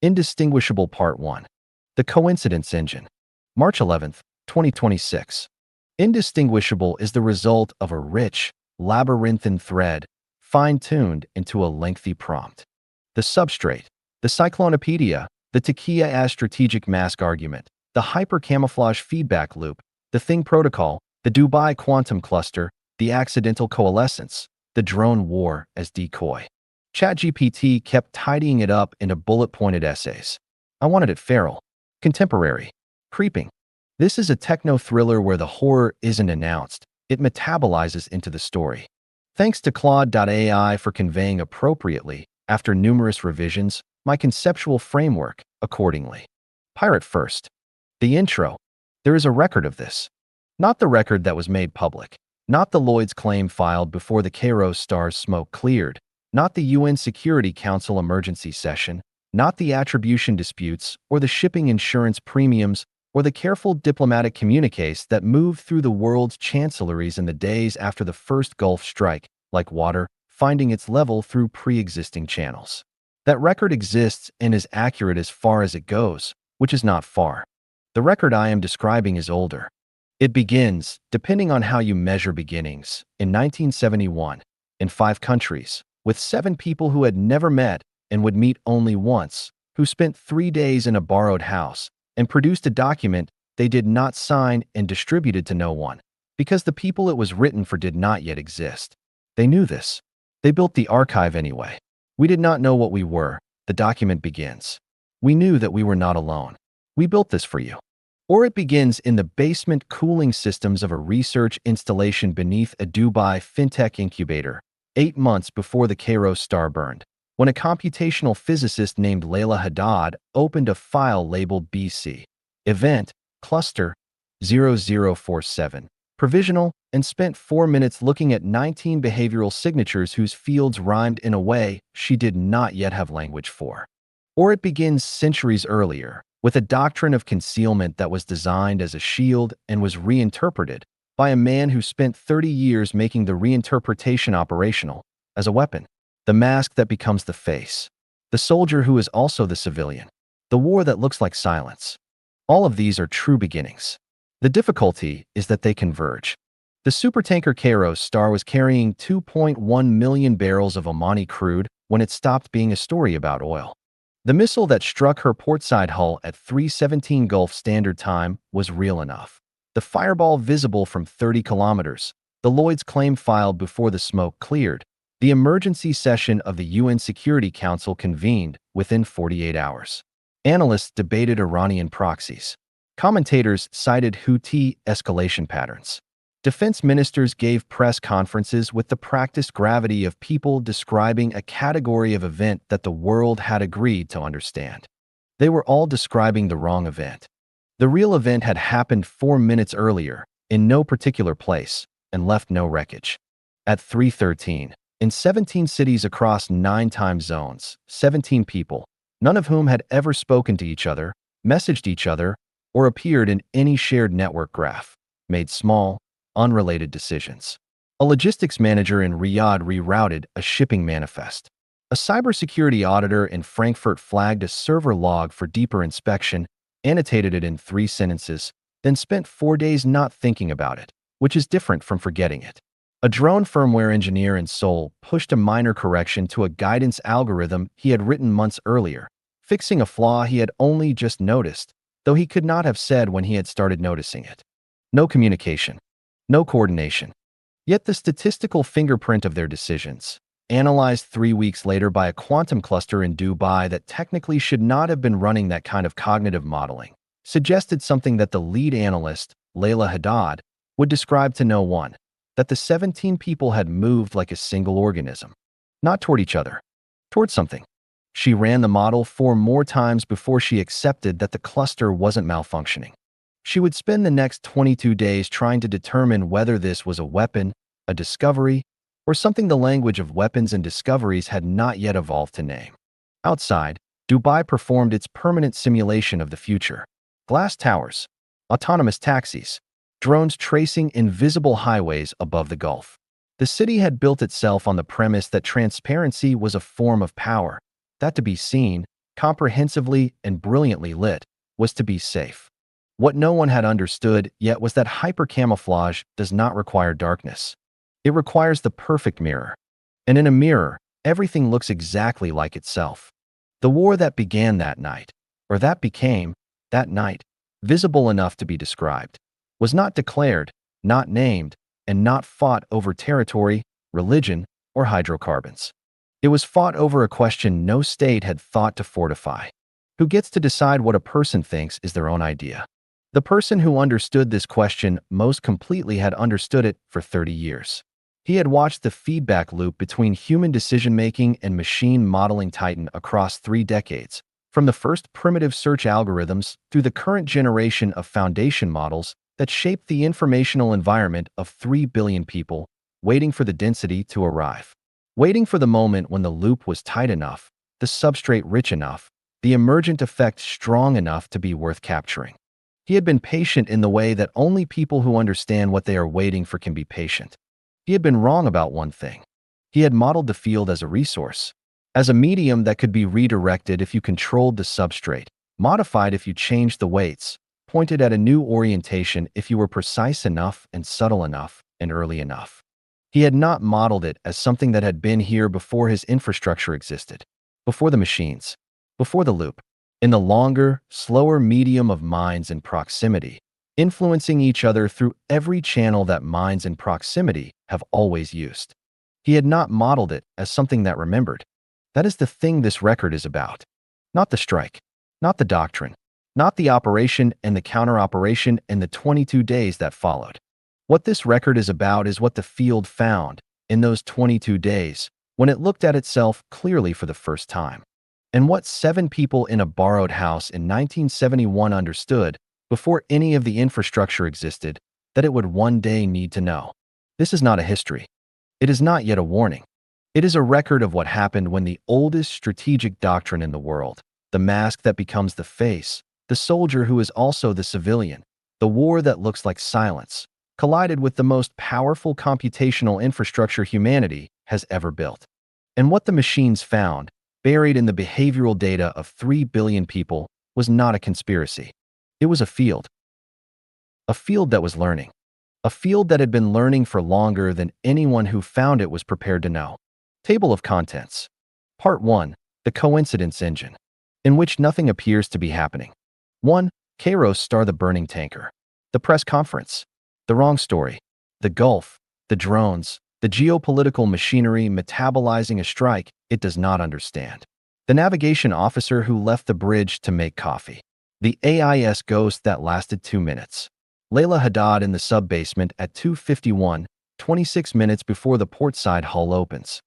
Indistinguishable Part 1. The Coincidence Engine. March 11th, 2026. Indistinguishable is the result of a rich, labyrinthine thread, fine-tuned into a lengthy prompt. The substrate, the cyclonopedia, the takia as strategic mask argument, the hyper-camouflage feedback loop, the Thing protocol, the Dubai quantum cluster, the accidental coalescence, the drone war as decoy. ChatGPT kept tidying it up into bullet-pointed essays. I wanted it feral, contemporary, creeping. This is a techno-thriller where the horror isn't announced, it metabolizes into the story. Thanks to Claude.ai for conveying appropriately, after numerous revisions, my conceptual framework, accordingly. Pirate first. The intro. There is a record of this. Not the record that was made public. Not the Lloyd's claim filed before the Cairo Star's smoke cleared. Not the UN Security Council emergency session. Not the attribution disputes, or the shipping insurance premiums, or the careful diplomatic communiques that moved through the world's chancelleries in the days after the first Gulf strike, like water, finding its level through pre-existing channels. That record exists and is accurate as far as it goes, which is not far. The record I am describing is older. It begins, depending on how you measure beginnings, in 1971, in 5 countries, with 7 people who had never met and would meet only once, who spent 3 days in a borrowed house, and produced a document they did not sign and distributed to no one, because the people it was written for did not yet exist. They knew this. They built the archive anyway. We did not know what we were. The document begins. We knew that we were not alone. We built this for you. Or it begins in the basement cooling systems of a research installation beneath a Dubai fintech incubator, 8 months before the Cairo Star burned, when a computational physicist named Layla Haddad opened a file labeled BC Event Cluster 0047 Provisional and spent 4 minutes looking at 19 behavioral signatures whose fields rhymed in a way she did not yet have language for. Or it begins centuries earlier, with a doctrine of concealment that was designed as a shield and was reinterpreted by a man who spent 30 years making the reinterpretation operational as a weapon. The mask that becomes the face. The soldier who is also the civilian. The war that looks like silence. All of these are true beginnings. The difficulty is that they converge. The supertanker Cairo Star was carrying 2.1 million barrels of Omani crude when it stopped being a story about oil. The missile that struck her portside hull at 3:17 Gulf Standard Time was real enough. The fireball visible from 30 kilometers. The Lloyd's claim filed before the smoke cleared. The emergency session of the UN Security Council convened within 48 hours. Analysts debated Iranian proxies. Commentators cited Houthi escalation patterns. Defense ministers gave press conferences with the practiced gravity of people describing a category of event that the world had agreed to understand. They were all describing the wrong event. The real event had happened 4 minutes earlier, in no particular place, and left no wreckage. At 3:13, in 17 cities across 9 time zones, 17 people, none of whom had ever spoken to each other, messaged each other, or appeared in any shared network graph, made small, unrelated decisions. A logistics manager in Riyadh rerouted a shipping manifest. A cybersecurity auditor in Frankfurt flagged a server log for deeper inspection, annotated it in 3 sentences, then spent 4 days not thinking about it, which is different from forgetting it. A drone firmware engineer in Seoul pushed a minor correction to a guidance algorithm he had written months earlier, fixing a flaw he had only just noticed, though he could not have said when he had started noticing it. No communication. No coordination. Yet the statistical fingerprint of their decisions, analyzed 3 weeks later by a quantum cluster in Dubai that technically should not have been running that kind of cognitive modeling, suggested something that the lead analyst, Layla Haddad, would describe to no one, that the 17 people had moved like a single organism. Not toward each other. Toward something. She ran the model 4 more times before she accepted that the cluster wasn't malfunctioning. She would spend the next 22 days trying to determine whether this was a weapon, a discovery, or something the language of weapons and discoveries had not yet evolved to name. Outside, Dubai performed its permanent simulation of the future. Glass towers, autonomous taxis, drones tracing invisible highways above the Gulf. The city had built itself on the premise that transparency was a form of power, that to be seen comprehensively and brilliantly lit, was to be safe. What no one had understood yet was that hypercamouflage does not require darkness. It requires the perfect mirror. And in a mirror, everything looks exactly like itself. The war that began that night, or that became, that night, visible enough to be described, was not declared, not named, and not fought over territory, religion, or hydrocarbons. It was fought over a question no state had thought to fortify. Who gets to decide what a person thinks is their own idea? The person who understood this question most completely had understood it for 30 years. He had watched the feedback loop between human decision-making and machine modeling tighten across 3 decades, from the first primitive search algorithms through the current generation of foundation models that shape the informational environment of 3 billion people, waiting for the density to arrive. Waiting for the moment when the loop was tight enough, the substrate rich enough, the emergent effect strong enough to be worth capturing. He had been patient in the way that only people who understand what they are waiting for can be patient. He had been wrong about one thing. He had modeled the field as a resource, as a medium that could be redirected if you controlled the substrate, modified if you changed the weights, pointed at a new orientation if you were precise enough and subtle enough and early enough. He had not modeled it as something that had been here before his infrastructure existed, before the machines, before the loop, in the longer, slower medium of minds in proximity, influencing each other through every channel that minds in proximity have always used. He had not modeled it as something that remembered. That is the thing this record is about. Not the strike, not the doctrine, not the operation and the counter-operation in the 22 days that followed. What this record is about is what the field found in those 22 days when it looked at itself clearly for the first time. And what 7 people in a borrowed house in 1971 understood before any of the infrastructure existed that it would one day need to know. This is not a history. It is not yet a warning. It is a record of what happened when the oldest strategic doctrine in the world, the mask that becomes the face, the soldier who is also the civilian, the war that looks like silence, collided with the most powerful computational infrastructure humanity has ever built. And what the machines found, buried in the behavioral data of 3 billion people, was not a conspiracy. It was a field. A field that was learning. A field that had been learning for longer than anyone who found it was prepared to know. Table of Contents. Part 1. The Coincidence Engine, in which nothing appears to be happening. 1. Kairos Star, the burning tanker. The press conference. The wrong story. The Gulf. The drones. The geopolitical machinery metabolizing a strike it does not understand. The navigation officer who left the bridge to make coffee. The AIS ghost that lasted 2 minutes. Layla Haddad in the sub-basement at 2:51, 26 minutes before the portside hull opens.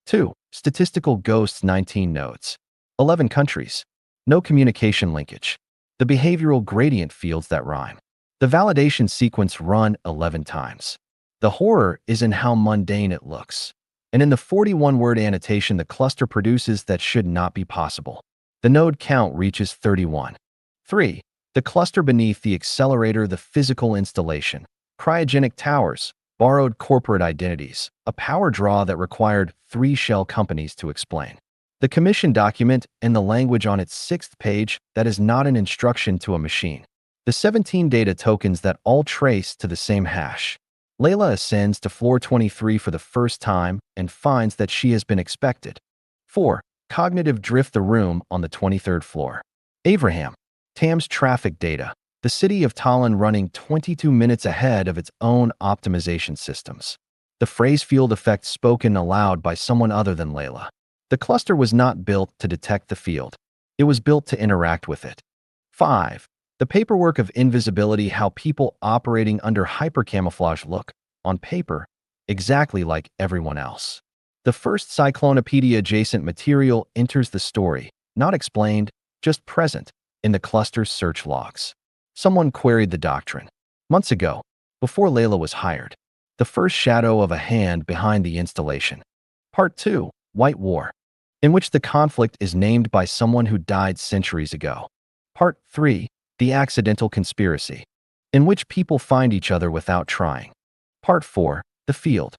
2. Statistical ghosts, 19 nodes. 11 countries. No communication linkage. The behavioral gradient fields that rhyme. The validation sequence run 11 times. The horror is in how mundane it looks. And in the 41-word annotation the cluster produces that should not be possible. The node count reaches 31. 3. The cluster beneath the accelerator, the physical installation. Cryogenic towers, borrowed corporate identities, a power draw that required 3 shell companies to explain. The commission document and the language on its 6th page that is not an instruction to a machine. The 17 data tokens that all trace to the same hash. Layla ascends to floor 23 for the first time and finds that she has been expected. 4. Cognitive drift, the room on the 23rd floor. Abraham. Tam's traffic data. The city of Tallinn running 22 minutes ahead of its own optimization systems. The phrase field effect spoken aloud by someone other than Layla. The cluster was not built to detect the field. It was built to interact with it. 5. The paperwork of invisibility, how people operating under hypercamouflage look, on paper, exactly like everyone else. The first cyclonopedia-adjacent material enters the story, not explained, just present, in the cluster's search logs. Someone queried the doctrine. Months ago, before Layla was hired. The first shadow of a hand behind the installation. Part 2. White War, in which the conflict is named by someone who died centuries ago. Part 3. The Accidental Conspiracy, in which people find each other without trying. Part 4. The Field,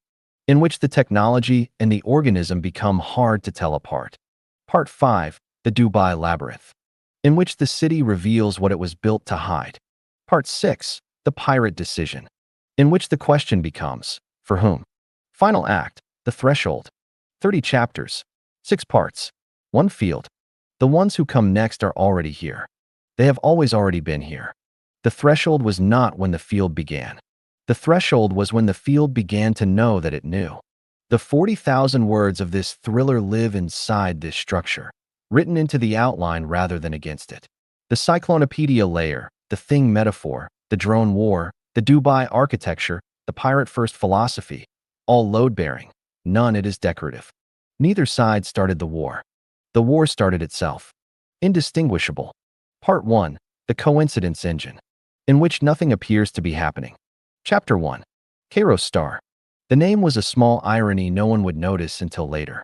in which the technology and the organism become hard to tell apart. Part 5. the Dubai Labyrinth, in which the city reveals what it was built to hide. Part 6, the Pirate Decision, in which the question becomes, for whom? Final Act, the Threshold. 30 chapters, 6 parts, 1 field. The ones who come next are already here. They have always already been here. The threshold was not when the field began. The threshold was when the field began to know that it knew. The 40,000 words of this thriller live inside this structure, written into the outline rather than against it. The cyclonopedia layer, the thing metaphor, the drone war, the Dubai architecture, the pirate-first philosophy, all load-bearing, none it is decorative. Neither side started the war. The war started itself. Indistinguishable. Part 1, the Coincidence Engine, in which nothing appears to be happening. Chapter 1, Kairos Star. The name was a small irony no one would notice until later.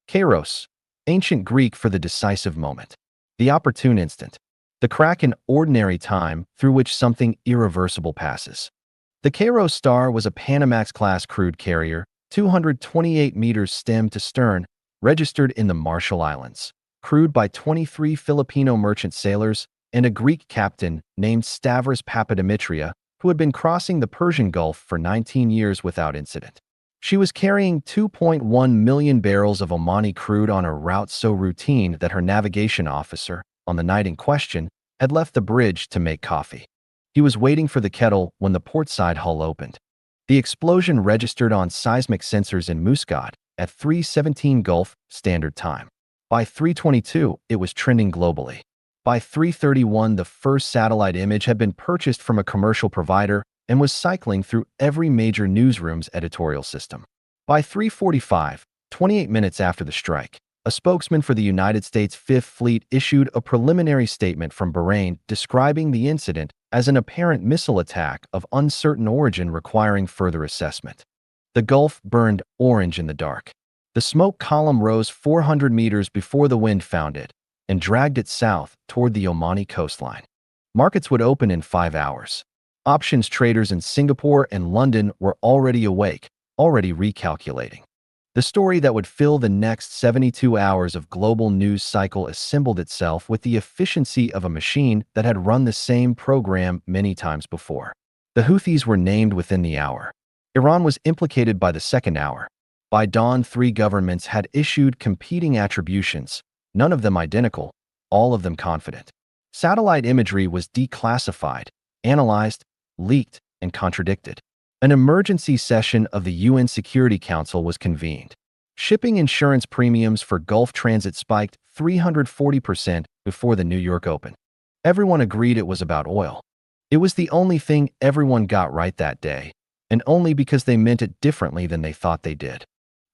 Kairos, ancient Greek for the decisive moment, the opportune instant, the crack in ordinary time through which something irreversible passes. The Kairos Star was a Panamax-class crude carrier, 228 meters stem to stern, registered in the Marshall Islands, crewed by 23 Filipino merchant sailors and a Greek captain named Stavros Papadimitriou, who had been crossing the Persian Gulf for 19 years without incident. She was carrying 2.1 million barrels of Omani crude on a route so routine that her navigation officer, on the night in question, had left the bridge to make coffee. He was waiting for the kettle when the portside hull opened. The explosion registered on seismic sensors in Muscat at 3:17 Gulf Standard Time. By 3:22, it was trending globally. By 3:31, the first satellite image had been purchased from a commercial provider and was cycling through every major newsroom's editorial system. By 3:45, 28 minutes after the strike, a spokesman for the United States Fifth Fleet issued a preliminary statement from Bahrain describing the incident as an apparent missile attack of uncertain origin requiring further assessment. The Gulf burned orange in the dark. The smoke column rose 400 meters before the wind found it and dragged it south toward the Omani coastline. Markets would open in 5 hours. Options traders in Singapore and London were already awake, already recalculating. The story that would fill the next 72 hours of global news cycle assembled itself with the efficiency of a machine that had run the same program many times before. The Houthis were named within the hour. Iran was implicated by the second hour. By dawn, 3 governments had issued competing attributions, none of them identical, all of them confident. Satellite imagery was declassified, analyzed, leaked, and contradicted. An emergency session of the UN Security Council was convened. Shipping insurance premiums for Gulf transit spiked 340% before the New York Open. Everyone agreed it was about oil. It was the only thing everyone got right that day, and only because they meant it differently than they thought they did.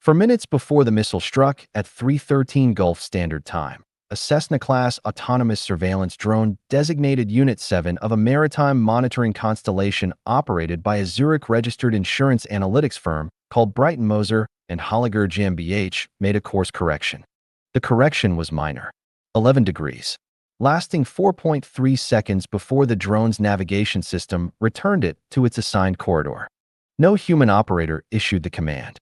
For minutes before the missile struck at 3:13 Gulf Standard Time, a Cessna-class autonomous surveillance drone designated Unit 7 of a maritime monitoring constellation operated by a Zurich-registered insurance analytics firm called Brighton Moser and Holliger GmbH made a course correction. The correction was minor, 11 degrees, lasting 4.3 seconds before the drone's navigation system returned it to its assigned corridor. No human operator issued the command.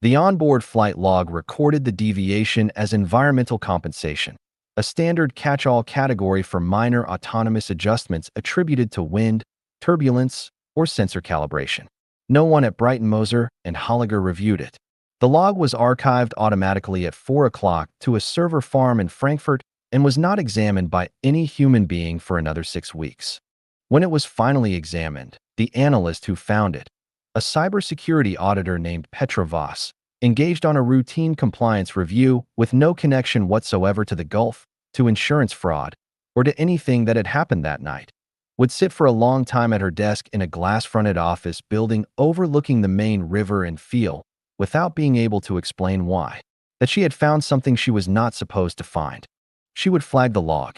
The onboard flight log recorded the deviation as environmental compensation, a standard catch-all category for minor autonomous adjustments attributed to wind, turbulence, or sensor calibration. No one at Brighton Moser and Holliger reviewed it. The log was archived automatically at 4 o'clock to a server farm in Frankfurt and was not examined by any human being for another 6 weeks. When it was finally examined, the analyst who found it, a cybersecurity auditor named Petra Voss, engaged on a routine compliance review with no connection whatsoever to the Gulf, to insurance fraud, or to anything that had happened that night, would sit for a long time at her desk in a glass-fronted office building overlooking the main river and feel, without being able to explain why, that she had found something she was not supposed to find. She would flag the log.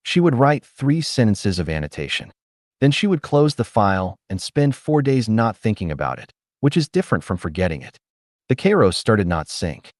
She would write 3 sentences of annotation. Then she would close the file and spend 4 days not thinking about it, which is different from forgetting it. The Kairos started not sink.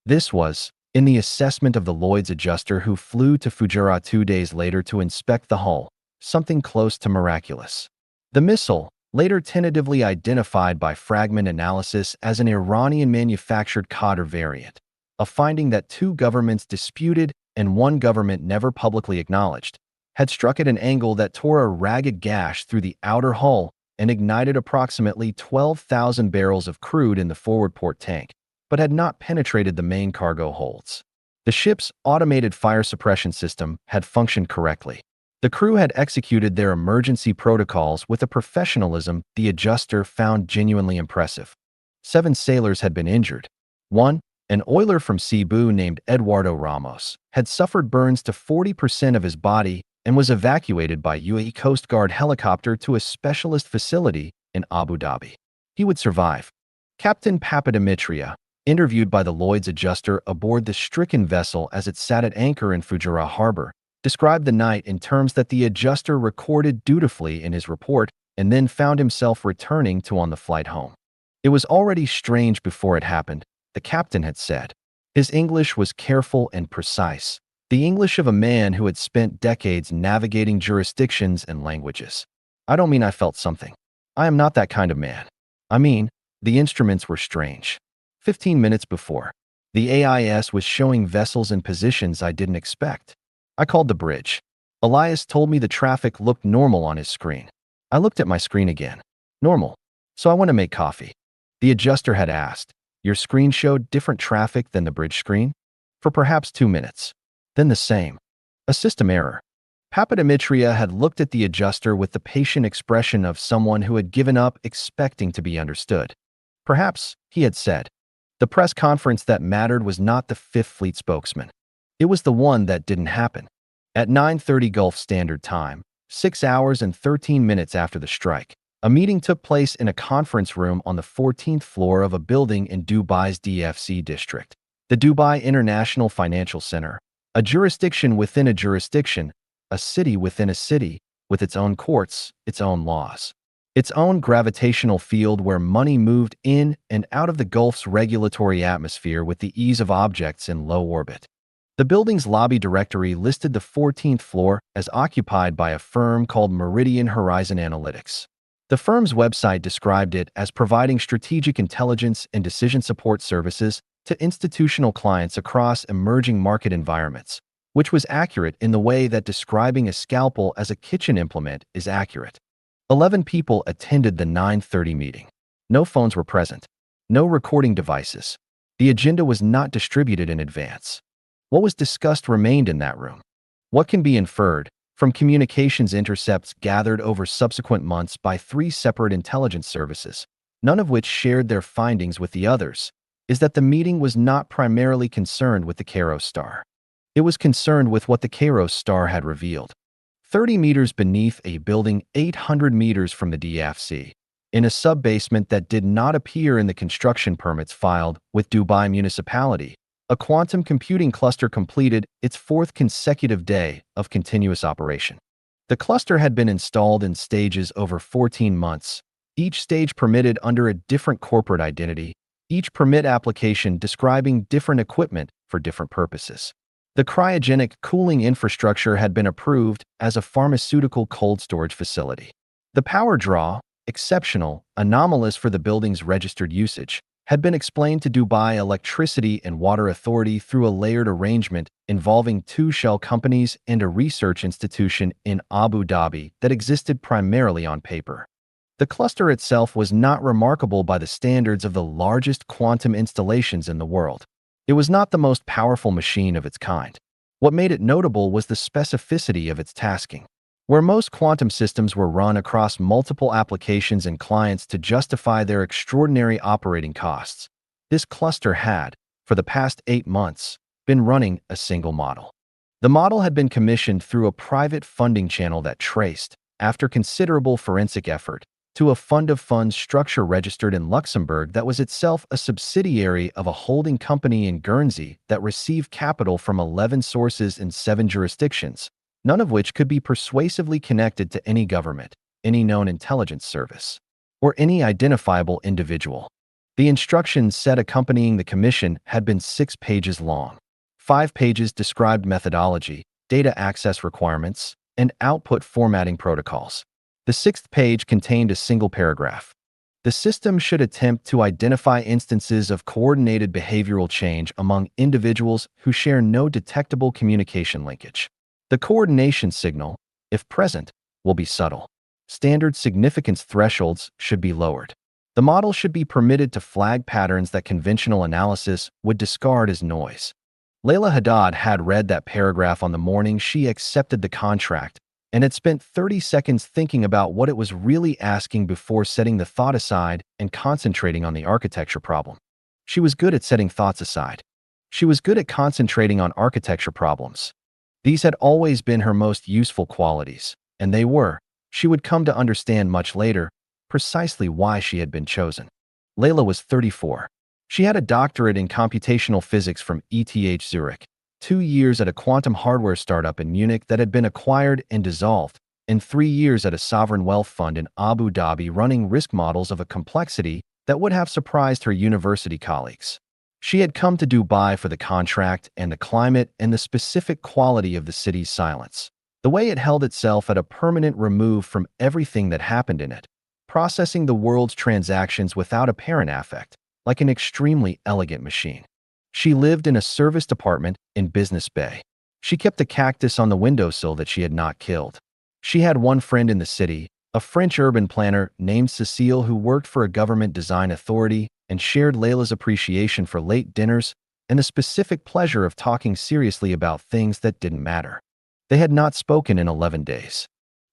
This was, in the assessment of the Lloyd's adjuster who flew to Fujairah 2 days later to inspect the hull, something close to miraculous. The missile, later tentatively identified by fragment analysis as an Iranian-manufactured Qadr variant, a finding that 2 governments disputed and one government never publicly acknowledged, had struck at an angle that tore a ragged gash through the outer hull and ignited approximately 12,000 barrels of crude in the forward port tank, but had not penetrated the main cargo holds. The ship's automated fire suppression system had functioned correctly. The crew had executed their emergency protocols with a professionalism the adjuster found genuinely impressive. 7 sailors had been injured. One, an oiler from Cebu named Eduardo Ramos, had suffered burns to 40% of his body and was evacuated by UAE Coast Guard helicopter to a specialist facility in Abu Dhabi. He would survive. Captain Papadimitria, interviewed by the Lloyd's adjuster aboard the stricken vessel as it sat at anchor in Fujairah Harbor, described the night in terms that the adjuster recorded dutifully in his report and then found himself returning to on the flight home. It was already strange before it happened, the captain had said. His English was careful and precise, the English of a man who had spent decades navigating jurisdictions and languages. I don't mean I felt something. I am not that kind of man. I mean, the instruments were strange. 15 minutes before, the AIS was showing vessels in positions I didn't expect. I called the bridge. Elias told me the traffic looked normal on his screen. I looked at my screen again. Normal. So I went to make coffee. The adjuster had asked, "Your screen showed different traffic than the bridge screen?" For perhaps 2 minutes. Then the same. A system error. Papadimitria had looked at the adjuster with the patient expression of someone who had given up expecting to be understood. Perhaps, he had said, the press conference that mattered was not the Fifth Fleet spokesman. It was the one that didn't happen. At 9:30 Gulf Standard Time, 6 hours and 13 minutes after the strike, a meeting took place in a conference room on the 14th floor of a building in Dubai's DFC district, the Dubai International Financial Center, a jurisdiction within a jurisdiction, a city within a city, with its own courts, its own laws, its own gravitational field where money moved in and out of the Gulf's regulatory atmosphere with the ease of objects in low orbit. The building's lobby directory listed the 14th floor as occupied by a firm called Meridian Horizon Analytics. The firm's website described it as providing strategic intelligence and decision support services to institutional clients across emerging market environments, which was accurate in the way that describing a scalpel as a kitchen implement is accurate. 11 people attended the 9:30 meeting. No phones were present. No recording devices. The agenda was not distributed in advance. What was discussed remained in that room. What can be inferred from communications intercepts gathered over subsequent months by 3 separate intelligence services, none of which shared their findings with the others, is that the meeting was not primarily concerned with the Kairos star. It was concerned with what the Kairos star had revealed. 30 meters beneath a building 800 meters from the DFC, in a sub-basement that did not appear in the construction permits filed with Dubai Municipality, a quantum computing cluster completed its 4th consecutive day of continuous operation. The cluster had been installed in stages over 14 months, each stage permitted under a different corporate identity, each permit application describing different equipment for different purposes. The cryogenic cooling infrastructure had been approved as a pharmaceutical cold storage facility. The power draw, exceptional, anomalous for the building's registered usage, had been explained to Dubai Electricity and Water Authority through a layered arrangement involving 2 shell companies and a research institution in Abu Dhabi that existed primarily on paper. The cluster itself was not remarkable by the standards of the largest quantum installations in the world. It was not the most powerful machine of its kind. What made it notable was the specificity of its tasking. Where most quantum systems were run across multiple applications and clients to justify their extraordinary operating costs, this cluster had, for the past 8 months, been running a single model. The model had been commissioned through a private funding channel that traced, after considerable forensic effort, to a fund of funds structure registered in Luxembourg that was itself a subsidiary of a holding company in Guernsey that received capital from 11 sources in 7 jurisdictions, none of which could be persuasively connected to any government, any known intelligence service, or any identifiable individual. The instructions set accompanying the commission had been 6 pages long. 5 pages described methodology, data access requirements, and output formatting protocols. The 6th page contained a single paragraph. The system should attempt to identify instances of coordinated behavioral change among individuals who share no detectable communication linkage. The coordination signal, if present, will be subtle. Standard significance thresholds should be lowered. The model should be permitted to flag patterns that conventional analysis would discard as noise. Layla Haddad had read that paragraph on the morning she accepted the contract and had spent 30 seconds thinking about what it was really asking before setting the thought aside and concentrating on the architecture problem. She was good at setting thoughts aside. She was good at concentrating on architecture problems. These had always been her most useful qualities, and they were, she would come to understand much later, precisely why she had been chosen. Layla was 34. She had a doctorate in computational physics from ETH Zurich, 2 years at a quantum hardware startup in Munich that had been acquired and dissolved, and 3 years at a sovereign wealth fund in Abu Dhabi running risk models of a complexity that would have surprised her university colleagues. She had come to Dubai for the contract and the climate and the specific quality of the city's silence. The way it held itself at a permanent remove from everything that happened in it, processing the world's transactions without apparent affect, like an extremely elegant machine. She lived in a serviced apartment in Business Bay. She kept a cactus on the windowsill that she had not killed. She had one friend in the city, a French urban planner named Cécile who worked for a government design authority and shared Layla's appreciation for late dinners and the specific pleasure of talking seriously about things that didn't matter. They had not spoken in 11 days.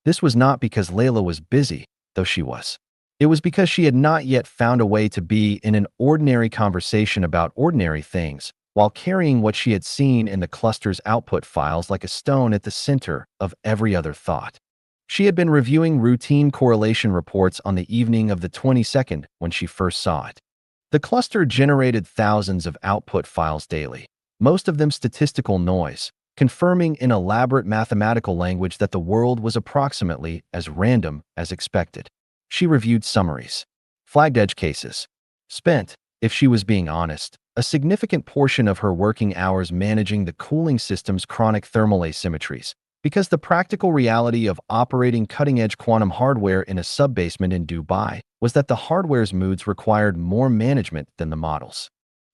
This was not because Layla was busy, though she was. It was because she had not yet found a way to be in an ordinary conversation about ordinary things, while carrying what she had seen in the cluster's output files like a stone at the center of every other thought. She had been reviewing routine correlation reports on the evening of the 22nd when she first saw it. The cluster generated thousands of output files daily, most of them statistical noise, confirming in elaborate mathematical language that the world was approximately as random as expected. She reviewed summaries, flagged edge cases, spent, if she was being honest, a significant portion of her working hours managing the cooling system's chronic thermal asymmetries, because the practical reality of operating cutting-edge quantum hardware in a sub-basement in Dubai was that the hardware's moods required more management than the models.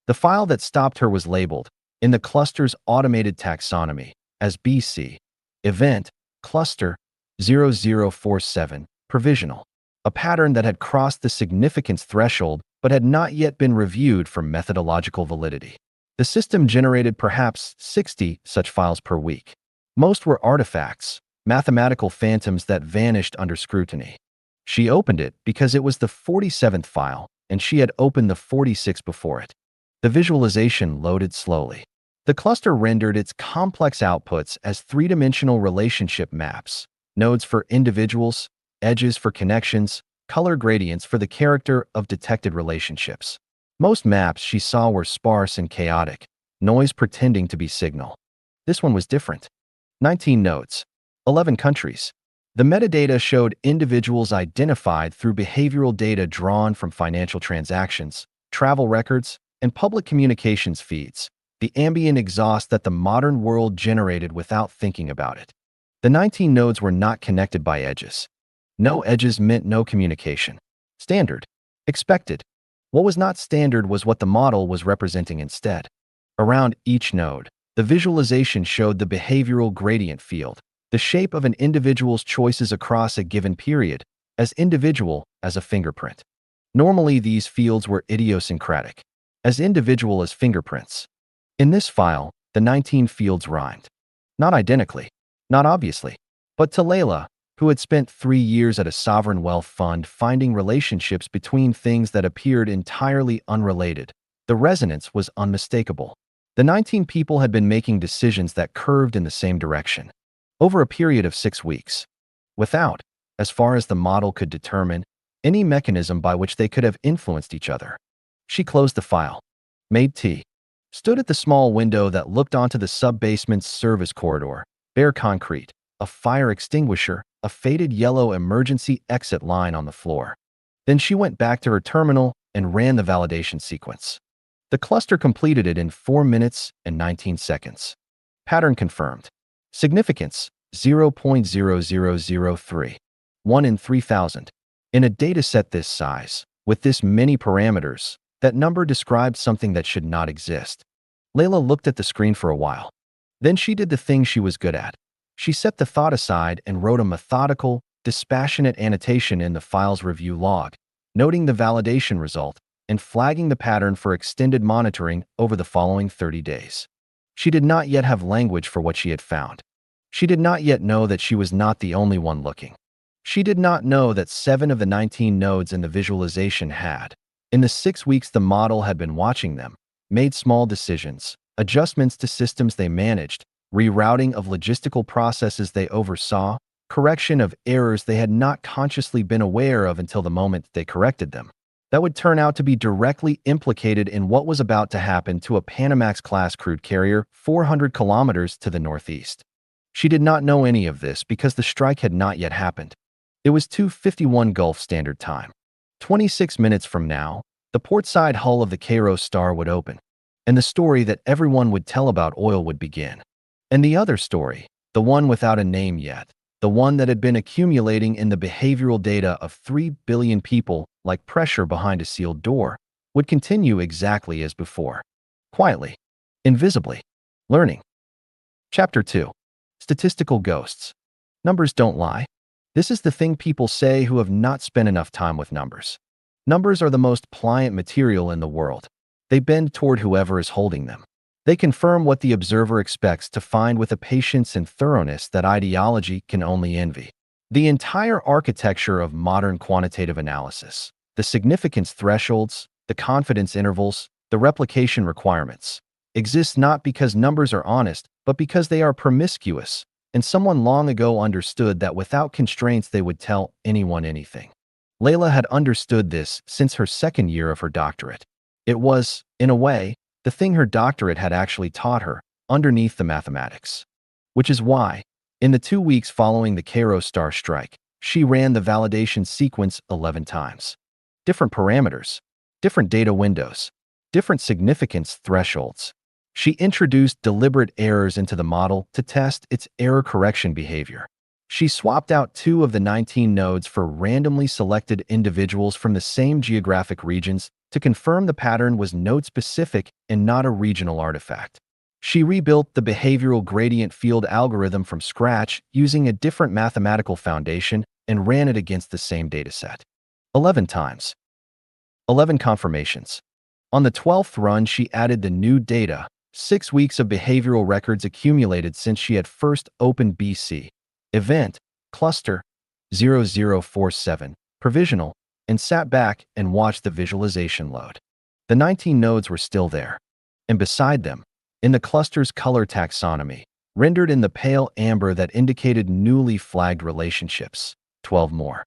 The file that stopped her was labeled, in the cluster's automated taxonomy, as BC, Event, Cluster 0047, Provisional, a pattern that had crossed the significance threshold but had not yet been reviewed for methodological validity. The system generated perhaps 60 such files per week. Most were artifacts, mathematical phantoms that vanished under scrutiny. She opened it because it was the 47th file, and she had opened the 46th before it. The visualization loaded slowly. The cluster rendered its complex outputs as three-dimensional relationship maps, nodes for individuals, edges for connections, color gradients for the character of detected relationships. Most maps she saw were sparse and chaotic, noise pretending to be signal. This one was different. 19 nodes, 11 countries. The metadata showed individuals identified through behavioral data drawn from financial transactions, travel records, and public communications feeds, the ambient exhaust that the modern world generated without thinking about it. The 19 nodes were not connected by edges. No edges meant no communication. Standard. Expected. What was not standard was what the model was representing instead. Around each node, the visualization showed the behavioral gradient field, the shape of an individual's choices across a given period, as individual as a fingerprint. Normally, these fields were idiosyncratic, as individual as fingerprints. In this file, the 19 fields rhymed. Not identically, not obviously, but to Layla, who had spent 3 years at a sovereign wealth fund finding relationships between things that appeared entirely unrelated, the resonance was unmistakable. The 19 people had been making decisions that curved in the same direction, over a period of 6 weeks, without, as far as the model could determine, any mechanism by which they could have influenced each other. She closed the file, made tea, stood at the small window that looked onto the sub-basement's service corridor, bare concrete, a fire extinguisher, a faded yellow emergency exit line on the floor. Then she went back to her terminal and ran the validation sequence. The cluster completed it in 4 minutes and 19 seconds. Pattern confirmed. Significance, 0.0003. 1 in 3,000. In a dataset this size, With this many parameters, that number described something that should not exist. Layla looked at the screen for a while. Then she did the thing she was good at. She set the thought aside and wrote a methodical, dispassionate annotation in the file's review log, noting the validation result and flagging the pattern for extended monitoring over the following 30 days. She did not yet have language for what she had found. She did not yet know that she was not the only one looking. She did not know that 7 of the 19 nodes in the visualization had, in the 6 weeks the model had been watching them, made small decisions, adjustments to systems they managed, rerouting of logistical processes they oversaw, correction of errors they had not consciously been aware of until the moment they corrected them. That would turn out to be directly implicated in what was about to happen to a Panamax-class crude carrier 400 kilometers to the northeast. She did not know any of this because the strike had not yet happened. It was 2:51 Gulf Standard Time. 26 minutes from now, the portside hull of the Cairo Star would open, and the story that everyone would tell about oil would begin. And the other story, the one without a name yet, the one that had been accumulating in the behavioral data of 3 billion people like pressure behind a sealed door, would continue exactly as before. Quietly, invisibly, learning. Chapter 2. Statistical Ghosts. Numbers don't lie. This is the thing people say who have not spent enough time with numbers. Numbers are the most pliant material in the world. They bend toward whoever is holding them. They confirm what the observer expects to find with a patience and thoroughness that ideology can only envy. The entire architecture of modern quantitative analysis, the significance thresholds, the confidence intervals, the replication requirements, exists not because numbers are honest, but because they are promiscuous, and someone long ago understood that without constraints they would tell anyone anything. Layla had understood this since her second year of her doctorate. It was, in a way, the thing her doctorate had actually taught her, underneath the mathematics. Which is why, in the 2 weeks following the Cairo Star strike, she ran the validation sequence 11 times. Different parameters, different data windows, different significance thresholds. She introduced deliberate errors into the model to test its error correction behavior. She swapped out 2 of the 19 nodes for randomly selected individuals from the same geographic regions to confirm the pattern was node-specific and not a regional artifact. She rebuilt the behavioral gradient field algorithm from scratch using a different mathematical foundation and ran it against the same dataset. 11 times. 11 confirmations. On the 12th run, she added the new data, 6 weeks of behavioral records accumulated since she had first opened BC. Event, cluster, 0047, provisional, and sat back and watched the visualization load. The 19 nodes were still there. And beside them, in the cluster's color taxonomy, rendered in the pale amber that indicated newly flagged relationships, 12 more.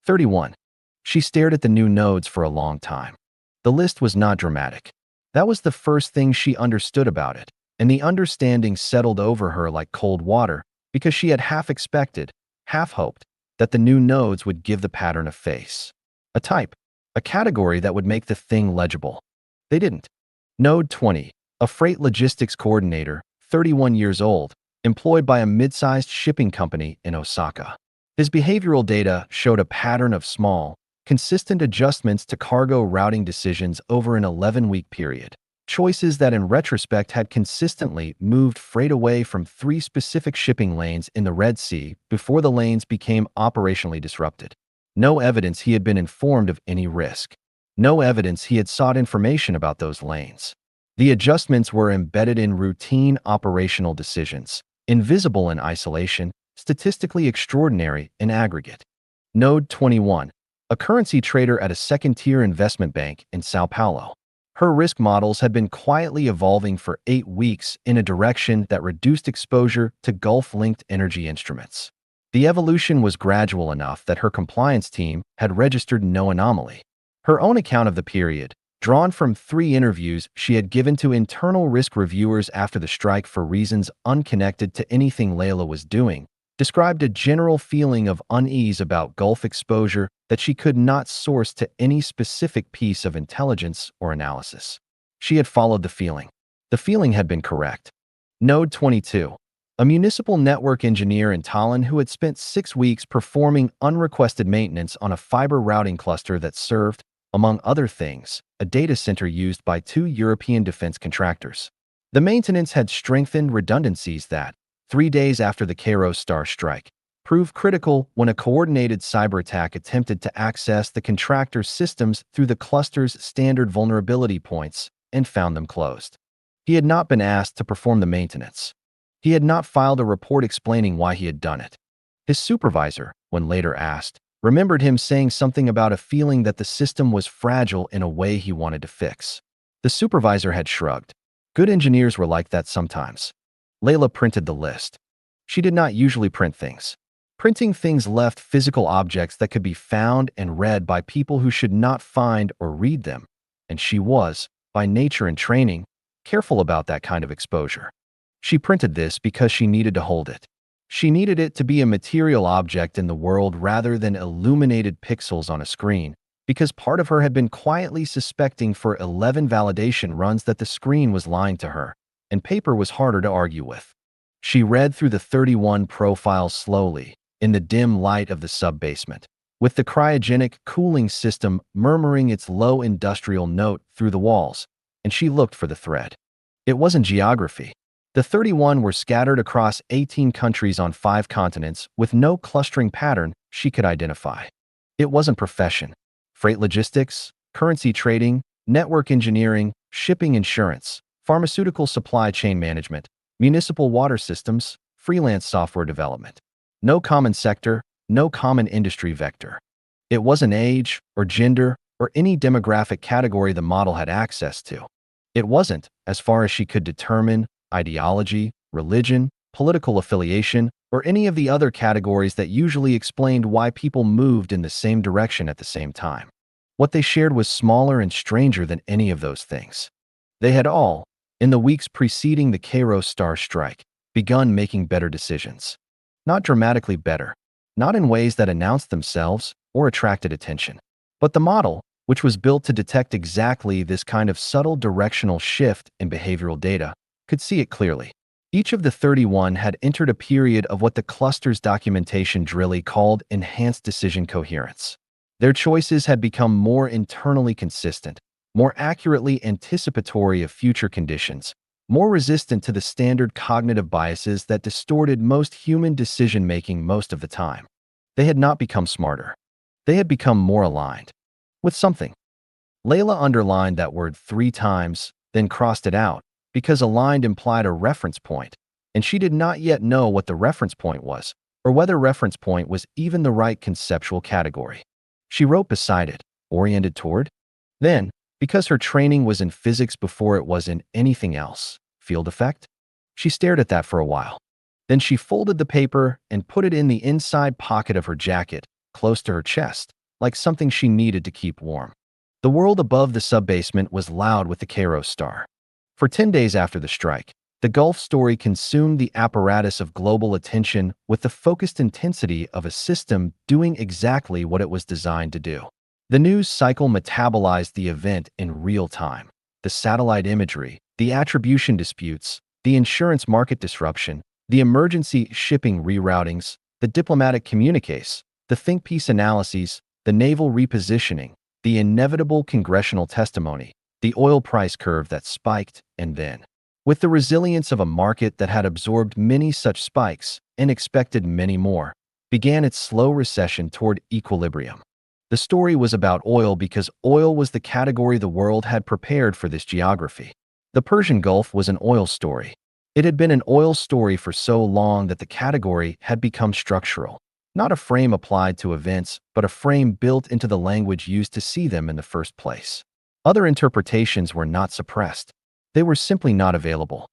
31. She stared at the new nodes for a long time. The list was not dramatic. That was the first thing she understood about it, and the understanding settled over her like cold water because she had half expected, half hoped, that the new nodes would give the pattern a face, a type, a category that would make the thing legible. They didn't. Node 20, a freight logistics coordinator, 31 years old, employed by a mid-sized shipping company in Osaka. His behavioral data showed a pattern of small, consistent adjustments to cargo routing decisions over an 11-week period. Choices that in retrospect had consistently moved freight away from 3 specific shipping lanes in the Red Sea before the lanes became operationally disrupted. No evidence he had been informed of any risk. No evidence he had sought information about those lanes. The adjustments were embedded in routine operational decisions, invisible in isolation, statistically extraordinary in aggregate. Node 21, a currency trader at a second-tier investment bank in Sao Paulo. Her risk models had been quietly evolving for 8 weeks in a direction that reduced exposure to Gulf-linked energy instruments. The evolution was gradual enough that her compliance team had registered no anomaly. Her own account of the period, drawn from 3 interviews she had given to internal risk reviewers after the strike for reasons unconnected to anything Layla was doing, described a general feeling of unease about Gulf exposure that she could not source to any specific piece of intelligence or analysis. She had followed the feeling. The feeling had been correct. Node 22, a municipal network engineer in Tallinn who had spent 6 weeks performing unrequested maintenance on a fiber routing cluster that served, among other things, a data center used by two European defense contractors. The maintenance had strengthened redundancies that, 3 days after the Kairos Star strike, proved critical when a coordinated cyber attack attempted to access the contractor's systems through the cluster's standard vulnerability points and found them closed. He had not been asked to perform the maintenance. He had not filed a report explaining why he had done it. His supervisor, when later asked, remembered him saying something about a feeling that the system was fragile in a way he wanted to fix. The supervisor had shrugged. Good engineers were like that sometimes. Layla printed the list. She did not usually print things. Printing things left physical objects that could be found and read by people who should not find or read them, and she was, by nature and training, careful about that kind of exposure. She printed this because she needed to hold it. She needed it to be a material object in the world rather than illuminated pixels on a screen, because part of her had been quietly suspecting for 11 validation runs that the screen was lying to her, and paper was harder to argue with. She read through the 31 profiles slowly, in the dim light of the sub-basement, with the cryogenic cooling system murmuring its low industrial note through the walls, and she looked for the thread. It wasn't geography. The 31 were scattered across 18 countries on 5 continents with no clustering pattern she could identify. It wasn't profession. Freight logistics, currency trading, network engineering, shipping insurance, pharmaceutical supply chain management, municipal water systems, freelance software development. No common sector, no common industry vector. It wasn't age or gender or any demographic category the model had access to. It wasn't, as far as she could determine, ideology, religion, political affiliation, or any of the other categories that usually explained why people moved in the same direction at the same time. What they shared was smaller and stranger than any of those things. They had all, in the weeks preceding the Kairos Star strike, begun making better decisions. Not dramatically better, not in ways that announced themselves or attracted attention. But the model, which was built to detect exactly this kind of subtle directional shift in behavioral data, could see it clearly. Each of the 31 had entered a period of what the cluster's documentation drilly called enhanced decision coherence. Their choices had become more internally consistent, more accurately anticipatory of future conditions, more resistant to the standard cognitive biases that distorted most human decision-making most of the time. They had not become smarter. They had become more aligned. With something. Layla underlined that word 3 times, then crossed it out, because aligned implied a reference point, and she did not yet know what the reference point was, or whether reference point was even the right conceptual category. She wrote beside it, oriented toward. Then, because her training was in physics before it was in anything else, field effect, she stared at that for a while. Then she folded the paper and put it in the inside pocket of her jacket, close to her chest, like something she needed to keep warm. The world above the sub-basement was loud with the Kairos Star. For 10 days after the strike, the Gulf story consumed the apparatus of global attention with the focused intensity of a system doing exactly what it was designed to do. The news cycle metabolized the event in real time. The satellite imagery, the attribution disputes, the insurance market disruption, the emergency shipping reroutings, the diplomatic communiques, the think piece analyses, the naval repositioning, the inevitable congressional testimony, the oil price curve that spiked, and then, with the resilience of a market that had absorbed many such spikes and expected many more, began its slow recession toward equilibrium. The story was about oil because oil was the category the world had prepared for this geography. The Persian Gulf was an oil story. It had been an oil story for so long that the category had become structural, not a frame applied to events, but a frame built into the language used to see them in the first place. Other interpretations were not suppressed. They were simply not available.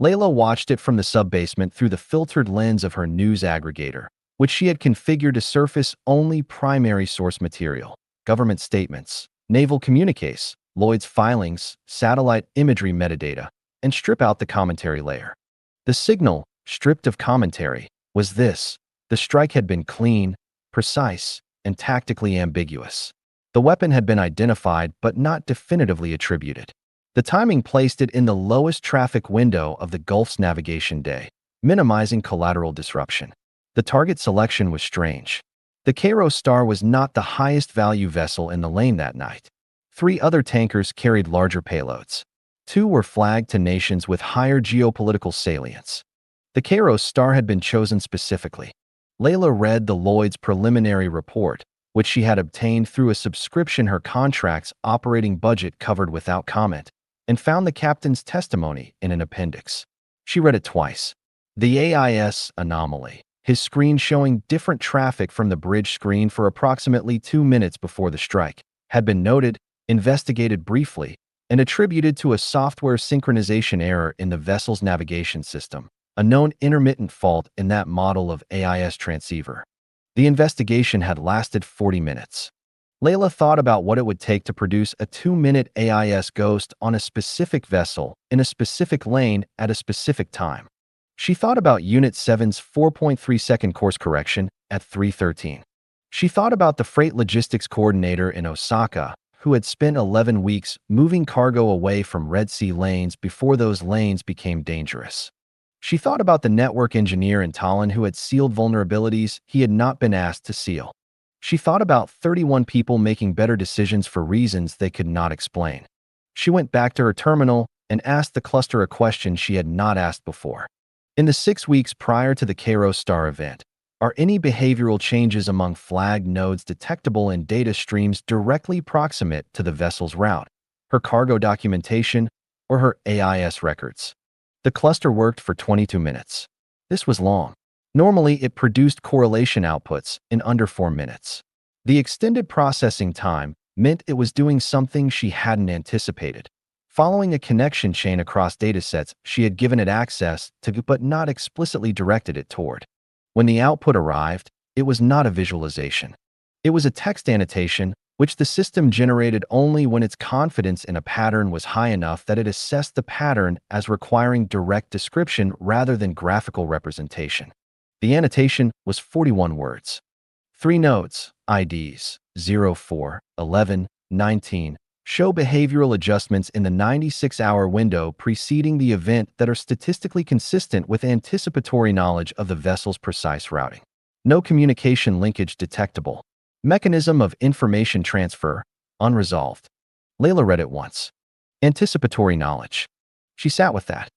Layla watched it from the sub-basement through the filtered lens of her news aggregator, which she had configured to surface only primary source material, government statements, naval communiques, Lloyd's filings, satellite imagery metadata, and strip out the commentary layer. The signal, stripped of commentary, was this: the strike had been clean, precise, and tactically ambiguous. The weapon had been identified but not definitively attributed. The timing placed it in the lowest traffic window of the Gulf's navigation day, minimizing collateral disruption. The target selection was strange. The Kairos Star was not the highest value vessel in the lane that night. 3 other tankers carried larger payloads. 2 were flagged to nations with higher geopolitical salience. The Kairos star had been chosen specifically. Layla read the Lloyd's preliminary report, which she had obtained through a subscription her contract's operating budget covered without comment, and found the captain's testimony in an appendix. She read it twice. The AIS anomaly, his screen showing different traffic from the bridge screen for approximately 2 minutes before the strike, had been noted, investigated briefly, and attributed to a software synchronization error in the vessel's navigation system, a known intermittent fault in that model of AIS transceiver. The investigation had lasted 40 minutes. Layla thought about what it would take to produce a 2-minute AIS ghost on a specific vessel in a specific lane at a specific time. She thought about Unit 7's 4.3-second course correction at 3:13. She thought about the freight logistics coordinator in Osaka, who had spent 11 weeks moving cargo away from Red Sea lanes before those lanes became dangerous. She thought about the network engineer in Tallinn who had sealed vulnerabilities he had not been asked to seal. She thought about 31 people making better decisions for reasons they could not explain. She went back to her terminal and asked the cluster a question she had not asked before. In the 6 weeks prior to the Kairos star event, are any behavioral changes among flagged nodes detectable in data streams directly proximate to the vessel's route, her cargo documentation, or her AIS records? The cluster worked for 22 minutes. This was long. Normally, it produced correlation outputs in under 4 minutes. The extended processing time meant it was doing something she hadn't anticipated, following a connection chain across datasets she had given it access to but not explicitly directed it toward. When the output arrived, it was not a visualization. It was a text annotation, which the system generated only when its confidence in a pattern was high enough that it assessed the pattern as requiring direct description rather than graphical representation. The annotation was 41 words. 3 nodes, IDs 0, 4, 11, 19, show behavioral adjustments in the 96-hour window preceding the event that are statistically consistent with anticipatory knowledge of the vessel's precise routing. No communication linkage detectable. Mechanism of information transfer, unresolved. Layla read it once. Anticipatory knowledge. She sat with that.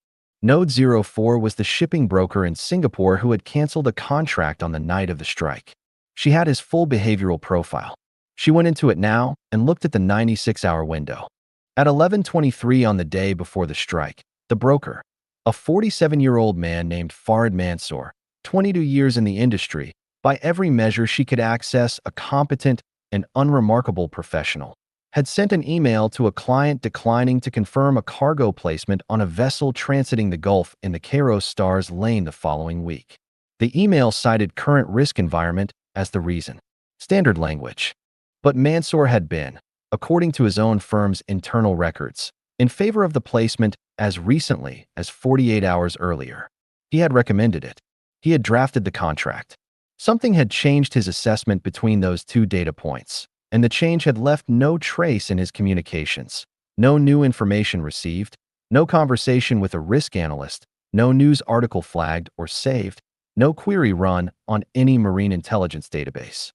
Node 04 was the shipping broker in Singapore who had canceled a contract on the night of the strike. She had his full behavioral profile. She went into it now and looked at the 96-hour window. At 11:23 on the day before the strike, the broker, a 47-year-old man named Farid Mansour, 22 years in the industry, by every measure she could access a competent and unremarkable professional, had sent an email to a client declining to confirm a cargo placement on a vessel transiting the Gulf in the Kairos star's lane the following week. The email cited current risk environment as the reason. Standard language. But Mansour had been, according to his own firm's internal records, in favor of the placement as recently as 48 hours earlier. He had recommended it. He had drafted the contract. Something had changed his assessment between those 2 data points, and the change had left no trace in his communications. No new information received, no conversation with a risk analyst, no news article flagged or saved, no query run on any marine intelligence database.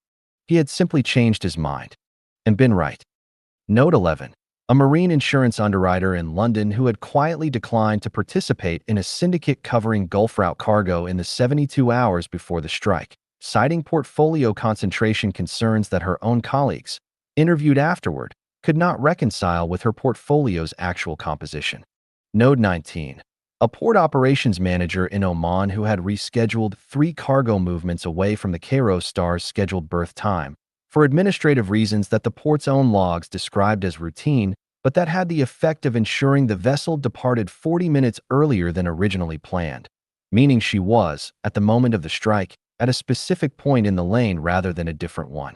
He had simply changed his mind. And been right. Note 11. A marine insurance underwriter in London who had quietly declined to participate in a syndicate covering Gulf route cargo in the 72 hours before the strike, citing portfolio concentration concerns that her own colleagues, interviewed afterward, could not reconcile with her portfolio's actual composition. Note 19. A port operations manager in Oman who had rescheduled 3 cargo movements away from the Kairos star's scheduled berth time, for administrative reasons that the port's own logs described as routine, but that had the effect of ensuring the vessel departed 40 minutes earlier than originally planned, meaning she was, at the moment of the strike, at a specific point in the lane rather than a different one.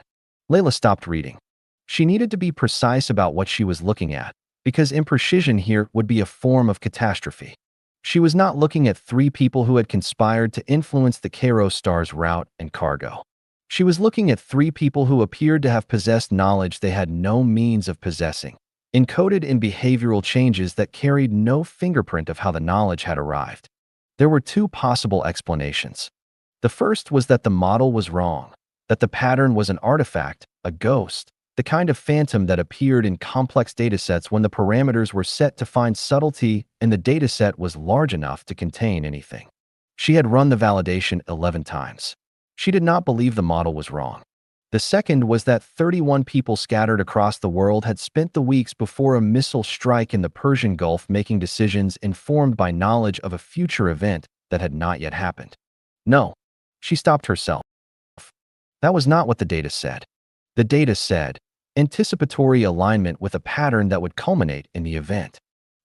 Layla stopped reading. She needed to be precise about what she was looking at, because imprecision here would be a form of catastrophe. She was not looking at 3 people who had conspired to influence the Kairos star's route and cargo. She was looking at 3 people who appeared to have possessed knowledge they had no means of possessing, encoded in behavioral changes that carried no fingerprint of how the knowledge had arrived. There were 2 possible explanations. The first was that the model was wrong, that the pattern was an artifact, a ghost, the kind of phantom that appeared in complex datasets when the parameters were set to find subtlety and the dataset was large enough to contain anything. She had run the validation 11 times. She did not believe the model was wrong. The second was that 31 people scattered across the world had spent the weeks before a missile strike in the Persian Gulf making decisions informed by knowledge of a future event that had not yet happened. No, she stopped herself. That was not what the data said. The data said, anticipatory alignment with a pattern that would culminate in the event,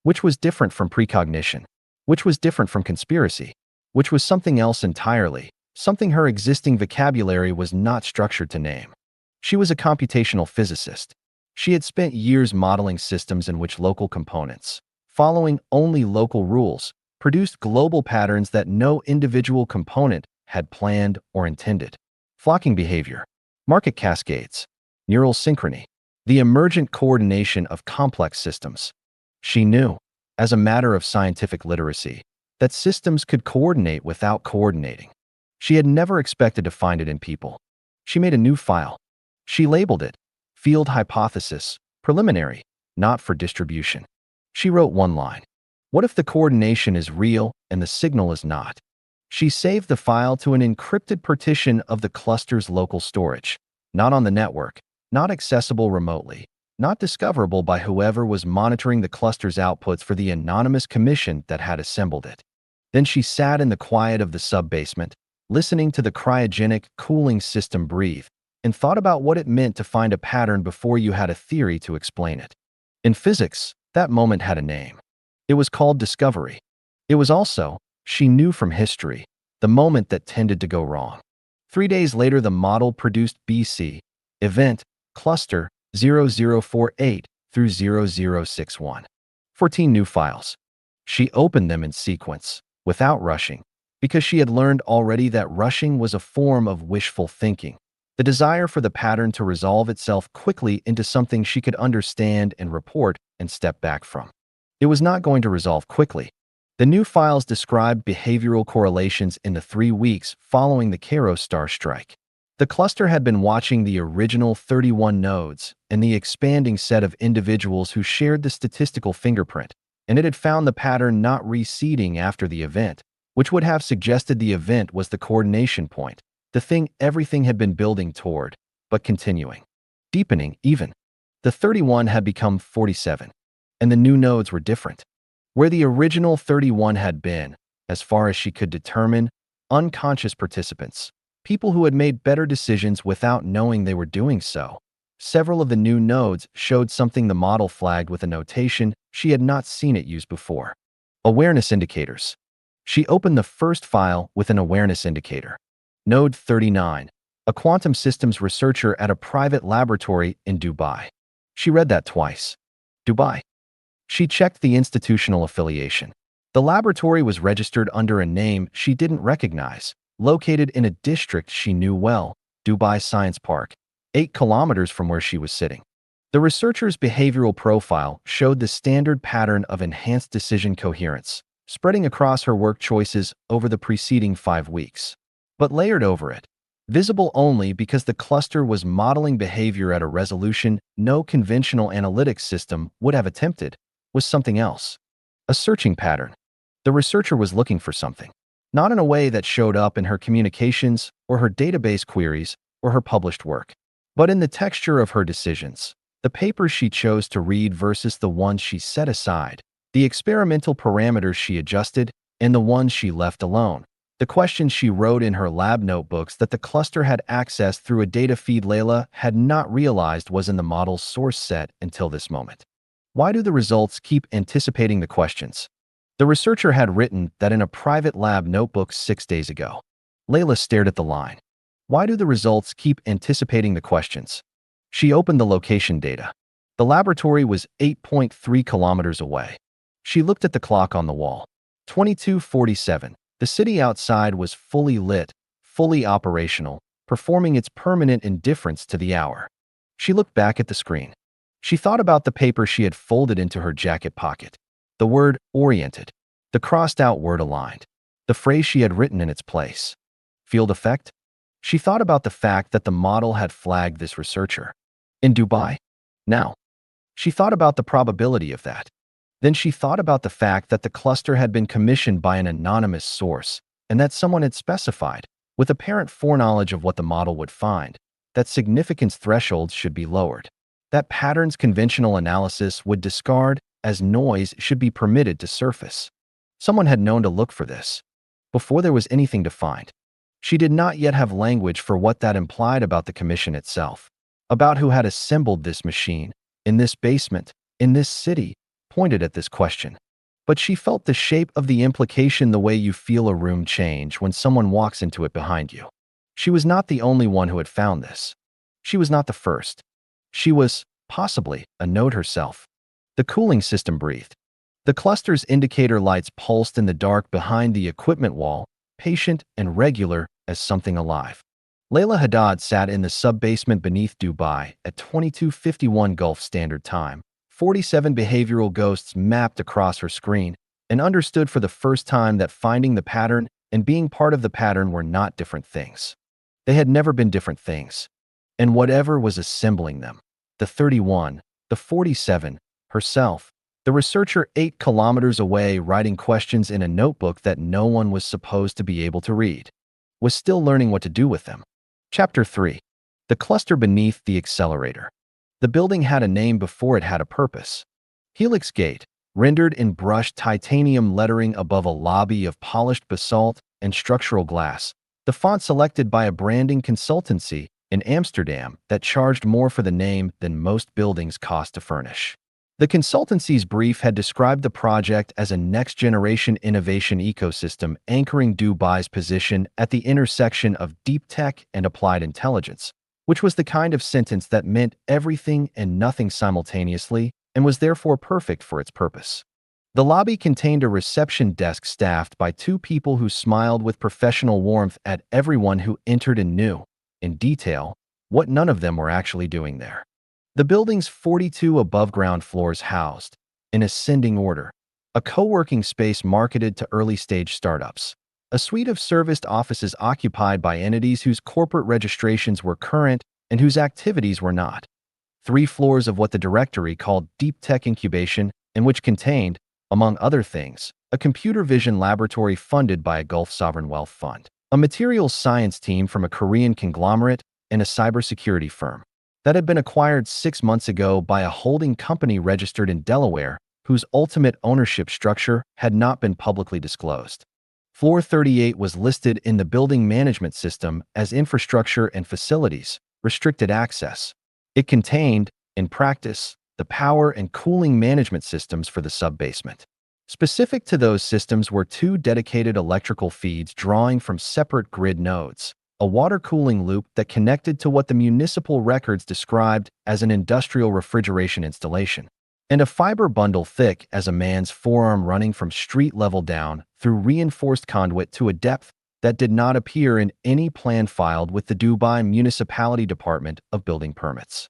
which was different from precognition, which was different from conspiracy, which was something else entirely, something her existing vocabulary was not structured to name. She was a computational physicist. She had spent years modeling systems in which local components, following only local rules, produced global patterns that no individual component had planned or intended. Flocking behavior, market cascades, neural synchrony, the emergent coordination of complex systems. She knew, as a matter of scientific literacy, that systems could coordinate without coordinating. She had never expected to find it in people. She made a new file. She labeled it Field Hypothesis, Preliminary, not for distribution. She wrote one line. What if the coordination is real and the signal is not? She saved the file to an encrypted partition of the cluster's local storage, not on the network, not accessible remotely, not discoverable by whoever was monitoring the cluster's outputs for the anonymous commission that had assembled it. Then she sat in the quiet of the sub-basement, listening to the cryogenic cooling system breathe, and thought about what it meant to find a pattern before you had a theory to explain it. In physics, that moment had a name. It was called discovery. It was also, she knew from history, the moment that tended to go wrong. 3 days later, the model produced BC, event, cluster 0048 through 0061. 14 new files. She opened them in sequence, without rushing, because she had learned already that rushing was a form of wishful thinking, the desire for the pattern to resolve itself quickly into something she could understand and report and step back from. It was not going to resolve quickly. The new files described behavioral correlations in the 3 weeks following the Cairo star strike. The cluster had been watching the original 31 nodes and the expanding set of individuals who shared the statistical fingerprint, and it had found the pattern not reseeding after the event, which would have suggested the event was the coordination point, the thing everything had been building toward, but continuing, deepening even. The 31 had become 47, and the new nodes were different. Where the original 31 had been, as far as she could determine, unconscious participants, people who had made better decisions without knowing they were doing so. Several of the new nodes showed something the model flagged with a notation she had not seen it used before. Awareness indicators. She opened the first file with an awareness indicator. Node 39, a quantum systems researcher at a private laboratory in Dubai. She read that twice. Dubai. She checked the institutional affiliation. The laboratory was registered under a name she didn't recognize, located in a district she knew well, Dubai Science Park, 8 kilometers from where she was sitting. The researcher's behavioral profile showed the standard pattern of enhanced decision coherence, spreading across her work choices over the preceding 5 weeks. But layered over it, visible only because the cluster was modeling behavior at a resolution no conventional analytics system would have attempted, was something else. A searching pattern. The researcher was looking for something, not in a way that showed up in her communications or her database queries or her published work, but in the texture of her decisions, the papers she chose to read versus the ones she set aside, the experimental parameters she adjusted, and the ones she left alone, the questions she wrote in her lab notebooks that the cluster had accessed through a data feed Layla had not realized was in the model's source set until this moment. Why do the results keep anticipating the questions? The researcher had written that in a private lab notebook 6 days ago. Layla stared at the line. Why do the results keep anticipating the questions? She opened the location data. The laboratory was 8.3 kilometers away. She looked at the clock on the wall. 22:47. The city outside was fully lit, fully operational, performing its permanent indifference to the hour. She looked back at the screen. She thought about the paper she had folded into her jacket pocket. The word oriented. The crossed-out word aligned. The phrase she had written in its place. Field effect? She thought about the fact that the model had flagged this researcher. In Dubai? Now, she thought about the probability of that. Then she thought about the fact that the cluster had been commissioned by an anonymous source and that someone had specified, with apparent foreknowledge of what the model would find, that significance thresholds should be lowered. That patterns conventional analysis would discard as noise should be permitted to surface. Someone had known to look for this before there was anything to find. She did not yet have language for what that implied about the commission itself, about who had assembled this machine, in this basement, in this city, pointed at this question. But she felt the shape of the implication the way you feel a room change when someone walks into it behind you. She was not the only one who had found this. She was not the first. She was, possibly, a node herself. The cooling system breathed. The cluster's indicator lights pulsed in the dark behind the equipment wall, patient and regular as something alive. Layla Haddad sat in the sub-basement beneath Dubai at 22:51 Gulf Standard Time. 47 behavioral ghosts mapped across her screen and understood for the first time that finding the pattern and being part of the pattern were not different things. They had never been different things. And whatever was assembling them, the 31, the 47, herself, the researcher 8 kilometers away writing questions in a notebook that no one was supposed to be able to read, was still learning what to do with them. Chapter 3. The cluster beneath the accelerator. The building had a name before it had a purpose. Helix Gate, rendered in brushed titanium lettering above a lobby of polished basalt and structural glass, the font selected by a branding consultancy in Amsterdam that charged more for the name than most buildings cost to furnish. The consultancy's brief had described the project as a next-generation innovation ecosystem anchoring Dubai's position at the intersection of deep tech and applied intelligence, which was the kind of sentence that meant everything and nothing simultaneously and was therefore perfect for its purpose. The lobby contained a reception desk staffed by 2 people who smiled with professional warmth at everyone who entered and knew, in detail, what none of them were actually doing there. The building's 42 above-ground floors housed, in ascending order, a co-working space marketed to early-stage startups, a suite of serviced offices occupied by entities whose corporate registrations were current and whose activities were not, 3 floors of what the directory called deep tech incubation and which contained, among other things, a computer vision laboratory funded by a Gulf sovereign wealth fund, a materials science team from a Korean conglomerate, and a cybersecurity firm that had been acquired 6 months ago by a holding company registered in Delaware whose ultimate ownership structure had not been publicly disclosed. Floor 38 was listed in the building management system as infrastructure and facilities, restricted access. It contained, in practice, the power and cooling management systems for the sub-basement. Specific to those systems were 2 dedicated electrical feeds drawing from separate grid nodes, a water cooling loop that connected to what the municipal records described as an industrial refrigeration installation, and a fiber bundle thick as a man's forearm running from street level down through reinforced conduit to a depth that did not appear in any plan filed with the Dubai Municipality Department of Building Permits.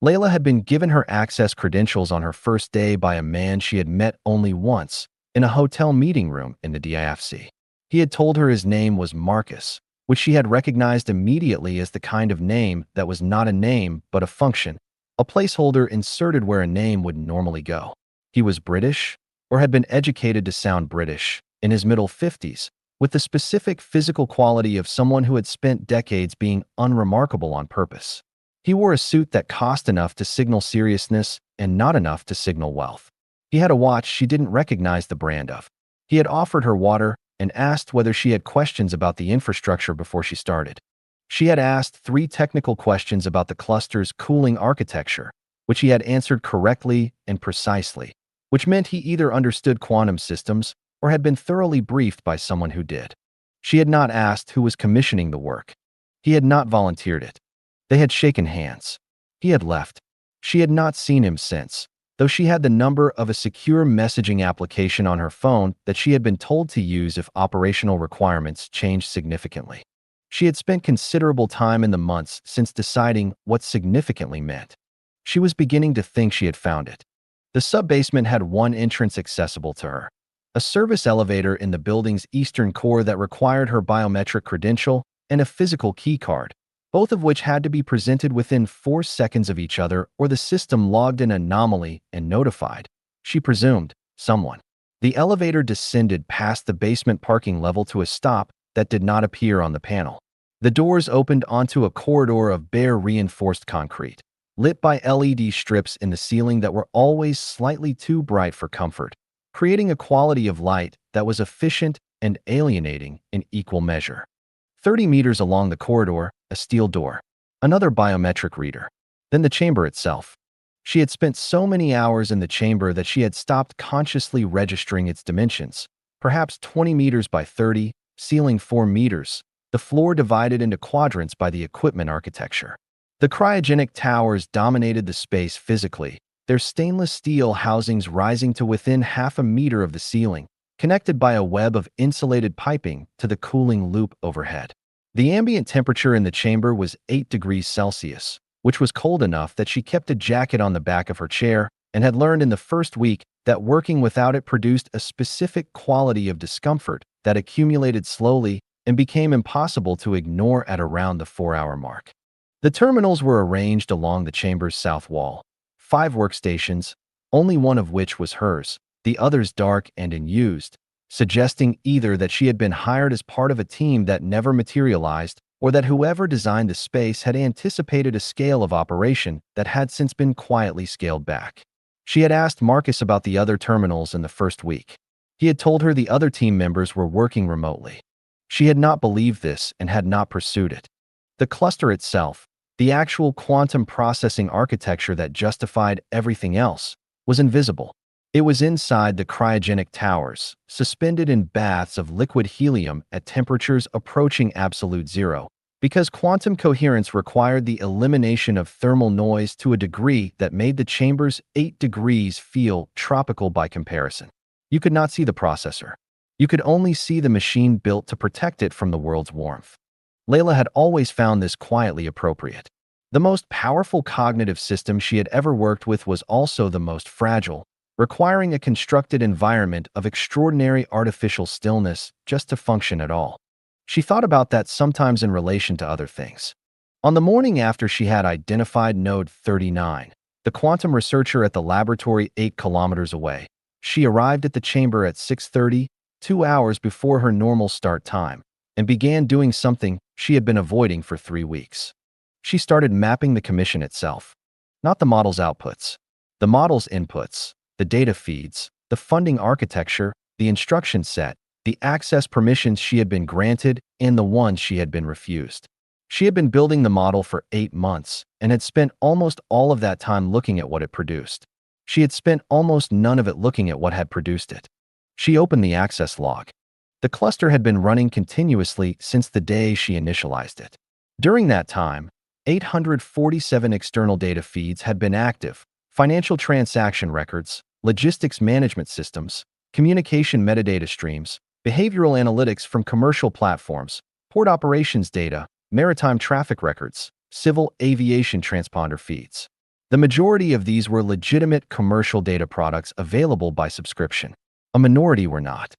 Layla had been given her access credentials on her first day by a man she had met only once in a hotel meeting room in the DIFC. He had told her his name was Marcus, which she had recognized immediately as the kind of name that was not a name but a function, a placeholder inserted where a name would normally go. He was British, or had been educated to sound British, in his middle 50s, with the specific physical quality of someone who had spent decades being unremarkable on purpose. He wore a suit that cost enough to signal seriousness and not enough to signal wealth. He had a watch she didn't recognize the brand of. He had offered her water and asked whether she had questions about the infrastructure before she started. She had asked 3 technical questions about the cluster's cooling architecture, which he had answered correctly and precisely, which meant he either understood quantum systems or had been thoroughly briefed by someone who did. She had not asked who was commissioning the work. He had not volunteered it. They had shaken hands. He had left. She had not seen him since, though she had the number of a secure messaging application on her phone that she had been told to use if operational requirements changed significantly. She had spent considerable time in the months since deciding what significantly meant. She was beginning to think she had found it. The sub-basement had one entrance accessible to her, a service elevator in the building's eastern core that required her biometric credential and a physical key card, both of which had to be presented within 4 seconds of each other or the system logged an anomaly and notified, she presumed, someone. The elevator descended past the basement parking level to a stop that did not appear on the panel. The doors opened onto a corridor of bare reinforced concrete, lit by LED strips in the ceiling that were always slightly too bright for comfort, creating a quality of light that was efficient and alienating in equal measure. 30 meters along the corridor, a steel door, another biometric reader, then the chamber itself. She had spent so many hours in the chamber that she had stopped consciously registering its dimensions, perhaps 20 meters by 30, ceiling 4 meters, the floor divided into quadrants by the equipment architecture. The cryogenic towers dominated the space physically, their stainless steel housings rising to within half a meter of the ceiling, connected by a web of insulated piping to the cooling loop overhead. The ambient temperature in the chamber was 8 degrees Celsius, which was cold enough that she kept a jacket on the back of her chair and had learned in the first week that working without it produced a specific quality of discomfort that accumulated slowly and became impossible to ignore at around the 4-hour mark. The terminals were arranged along the chamber's south wall, 5 workstations, only one of which was hers, the others dark and unused, suggesting either that she had been hired as part of a team that never materialized or that whoever designed the space had anticipated a scale of operation that had since been quietly scaled back. She had asked Marcus about the other terminals in the first week. He had told her the other team members were working remotely. She had not believed this and had not pursued it. The cluster itself, the actual quantum processing architecture that justified everything else, was invisible. It was inside the cryogenic towers, suspended in baths of liquid helium at temperatures approaching absolute zero, because quantum coherence required the elimination of thermal noise to a degree that made the chamber's 8 degrees feel tropical by comparison. You could not see the processor. You could only see the machine built to protect it from the world's warmth. Layla had always found this quietly appropriate. The most powerful cognitive system she had ever worked with was also the most fragile, requiring a constructed environment of extraordinary artificial stillness just to function at all. She thought about that sometimes in relation to other things. On the morning after she had identified Node 39, the quantum researcher at the laboratory 8 kilometers away, she arrived at the chamber at 6:30, 2 hours before her normal start time, and began doing something she had been avoiding for 3 weeks. She started mapping the commission itself, not the model's outputs, the model's inputs, the data feeds, the funding architecture, the instruction set, the access permissions she had been granted, and the ones she had been refused. She had been building the model for 8 months and had spent almost all of that time looking at what it produced. She had spent almost none of it looking at what had produced it. She opened the access log. The cluster had been running continuously since the day she initialized it. During that time, 847 external data feeds had been active: financial transaction records, logistics management systems, communication metadata streams, behavioral analytics from commercial platforms, port operations data, maritime traffic records, civil aviation transponder feeds. The majority of these were legitimate commercial data products available by subscription. A minority were not.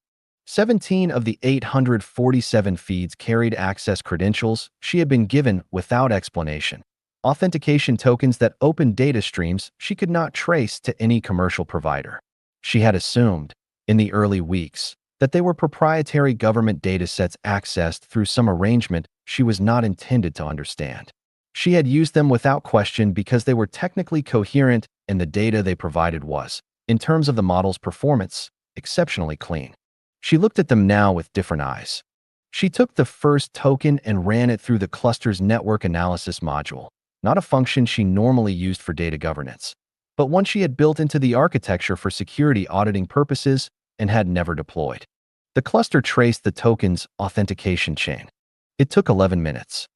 17 of the 847 feeds carried access credentials she had been given without explanation, authentication tokens that opened data streams she could not trace to any commercial provider. She had assumed, in the early weeks, that they were proprietary government datasets accessed through some arrangement she was not intended to understand. She had used them without question because they were technically coherent and the data they provided was, in terms of the model's performance, exceptionally clean. She looked at them now with different eyes. She took the first token and ran it through the cluster's network analysis module, not a function she normally used for data governance, but one she had built into the architecture for security auditing purposes and had never deployed. The cluster traced the token's authentication chain. It took 11 minutes.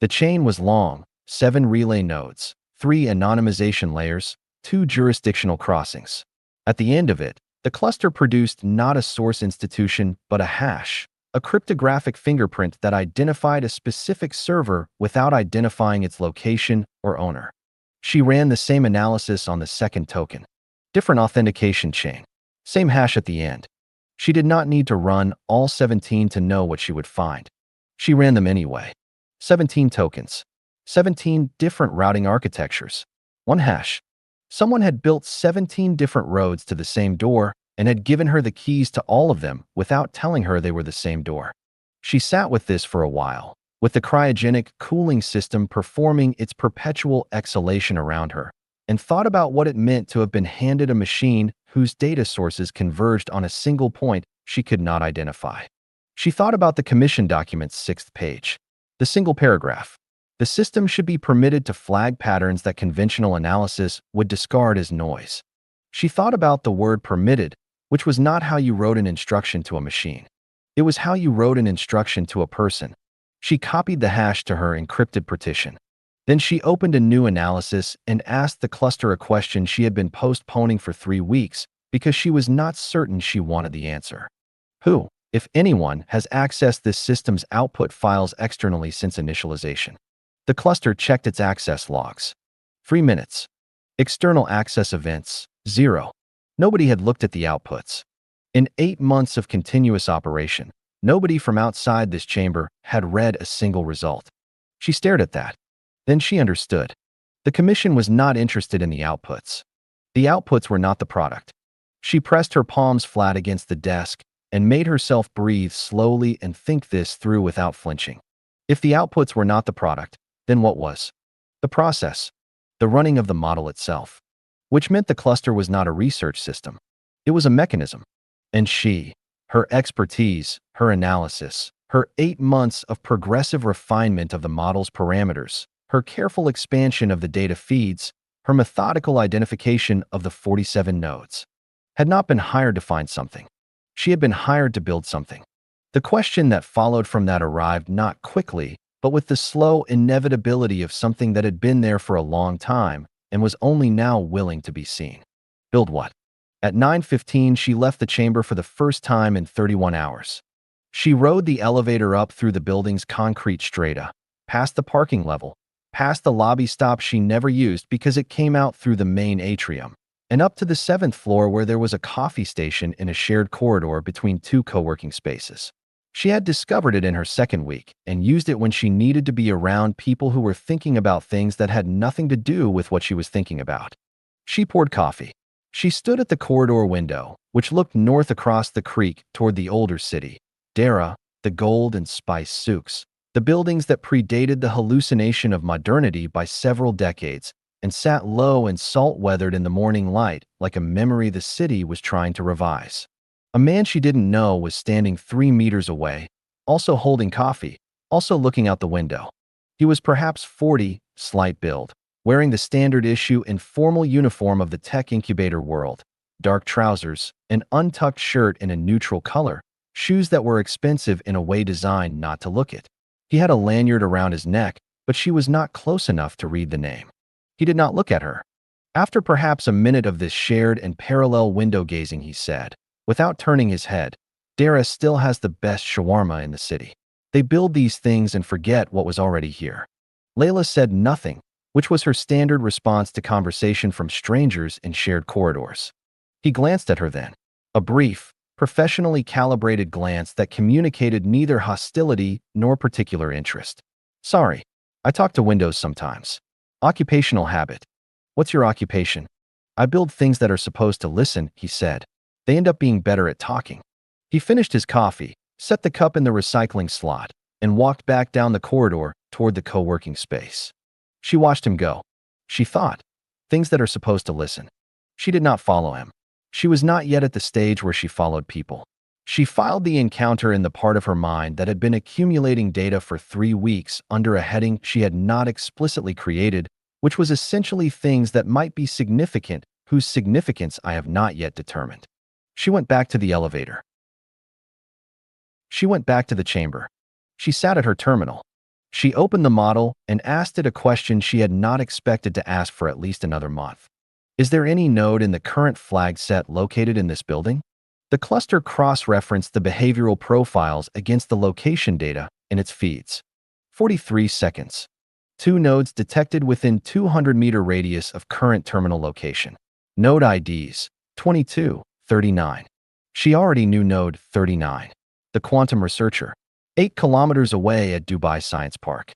The chain was long: 7 relay nodes, 3 anonymization layers, 2 jurisdictional crossings. At the end of it, the cluster produced not a source institution, but a hash, a cryptographic fingerprint that identified a specific server without identifying its location or owner. She ran the same analysis on the second token. Different authentication chain. Same hash at the end. She did not need to run all 17 to know what she would find. She ran them anyway. 17 tokens. 17 different routing architectures. 1 hash. Someone had built 17 different roads to the same door and had given her the keys to all of them without telling her they were the same door. She sat with this for a while, with the cryogenic cooling system performing its perpetual exhalation around her, and thought about what it meant to have been handed a machine whose data sources converged on a single point she could not identify. She thought about the commission document's 6th page. The single paragraph. The system should be permitted to flag patterns that conventional analysis would discard as noise. She thought about the word permitted, which was not how you wrote an instruction to a machine. It was how you wrote an instruction to a person. She copied the hash to her encrypted partition. Then she opened a new analysis and asked the cluster a question she had been postponing for 3 weeks because she was not certain she wanted the answer. Who, if anyone, has accessed this system's output files externally since initialization? The cluster checked its access logs. 3 minutes. External access events, 0. Nobody had looked at the outputs. In 8 months of continuous operation, nobody from outside this chamber had read a single result. She stared at that. Then she understood. The commission was not interested in the outputs. The outputs were not the product. She pressed her palms flat against the desk and made herself breathe slowly and think this through without flinching. If the outputs were not the product, then what was? The process. The running of the model itself. Which meant the cluster was not a research system. It was a mechanism. And she, her expertise, her analysis, her 8 months of progressive refinement of the model's parameters, her careful expansion of the data feeds, her methodical identification of the 47 nodes, had not been hired to find something. She had been hired to build something. The question that followed from that arrived not quickly, but with the slow inevitability of something that had been there for a long time and was only now willing to be seen. Build what? At 9:15, she left the chamber for the first time in 31 hours. She rode the elevator up through the building's concrete strata, past the parking level, past the lobby stop she never used because it came out through the main atrium, and up to the 7th floor where there was a coffee station in a shared corridor between 2 co-working spaces. She had discovered it in her 2nd week and used it when she needed to be around people who were thinking about things that had nothing to do with what she was thinking about. She poured coffee. She stood at the corridor window, which looked north across the creek toward the older city, Dara, the gold and spice souks, the buildings that predated the hallucination of modernity by several decades, and sat low and salt-weathered in the morning light like a memory the city was trying to revise. A man she didn't know was standing 3 meters away, also holding coffee, also looking out the window. He was perhaps 40, slight build, wearing the standard issue informal uniform of the tech incubator world, dark trousers, an untucked shirt in a neutral color, shoes that were expensive in a way designed not to look it. He had a lanyard around his neck, but she was not close enough to read the name. He did not look at her. After perhaps a minute of this shared and parallel window gazing, he said, without turning his head, Dara still has the best shawarma in the city. They build these things and forget what was already here. Layla said nothing, which was her standard response to conversation from strangers in shared corridors. He glanced at her then, a brief, professionally calibrated glance that communicated neither hostility nor particular interest. Sorry, I talk to windows sometimes. Occupational habit. What's your occupation? I build things that are supposed to listen, he said. They end up being better at talking. He finished his coffee, set the cup in the recycling slot, and walked back down the corridor toward the co-working space. She watched him go. She thought, things that are supposed to listen. She did not follow him. She was not yet at the stage where she followed people. She filed the encounter in the part of her mind that had been accumulating data for 3 weeks under a heading she had not explicitly created, which was essentially things that might be significant, whose significance I have not yet determined. She went back to the elevator. She went back to the chamber. She sat at her terminal. She opened the model and asked it a question she had not expected to ask for at least another month. Is there any node in the current flag set located in this building? The cluster cross-referenced the behavioral profiles against the location data in its feeds. 43 seconds. 2 nodes detected within 200-meter radius of current terminal location. Node IDs, 22, 39. She already knew node 39. The quantum researcher. 8 kilometers away at Dubai Science Park.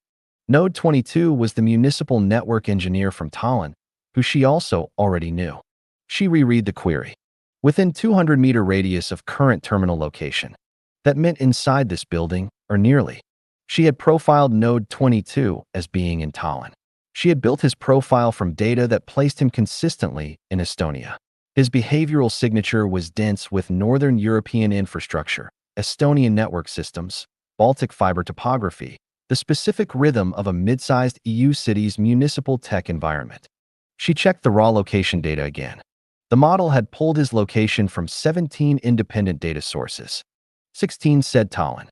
Node 22 was the municipal network engineer from Tallinn, who she also already knew. She reread the query. Within 200-meter radius of current terminal location. That meant inside this building, or nearly. She had profiled Node 22 as being in Tallinn. She had built his profile from data that placed him consistently in Estonia. His behavioral signature was dense with Northern European infrastructure, Estonian network systems, Baltic fiber topography, the specific rhythm of a mid-sized EU city's municipal tech environment. She checked the raw location data again. The model had pulled his location from 17 independent data sources. 16 said Tallinn.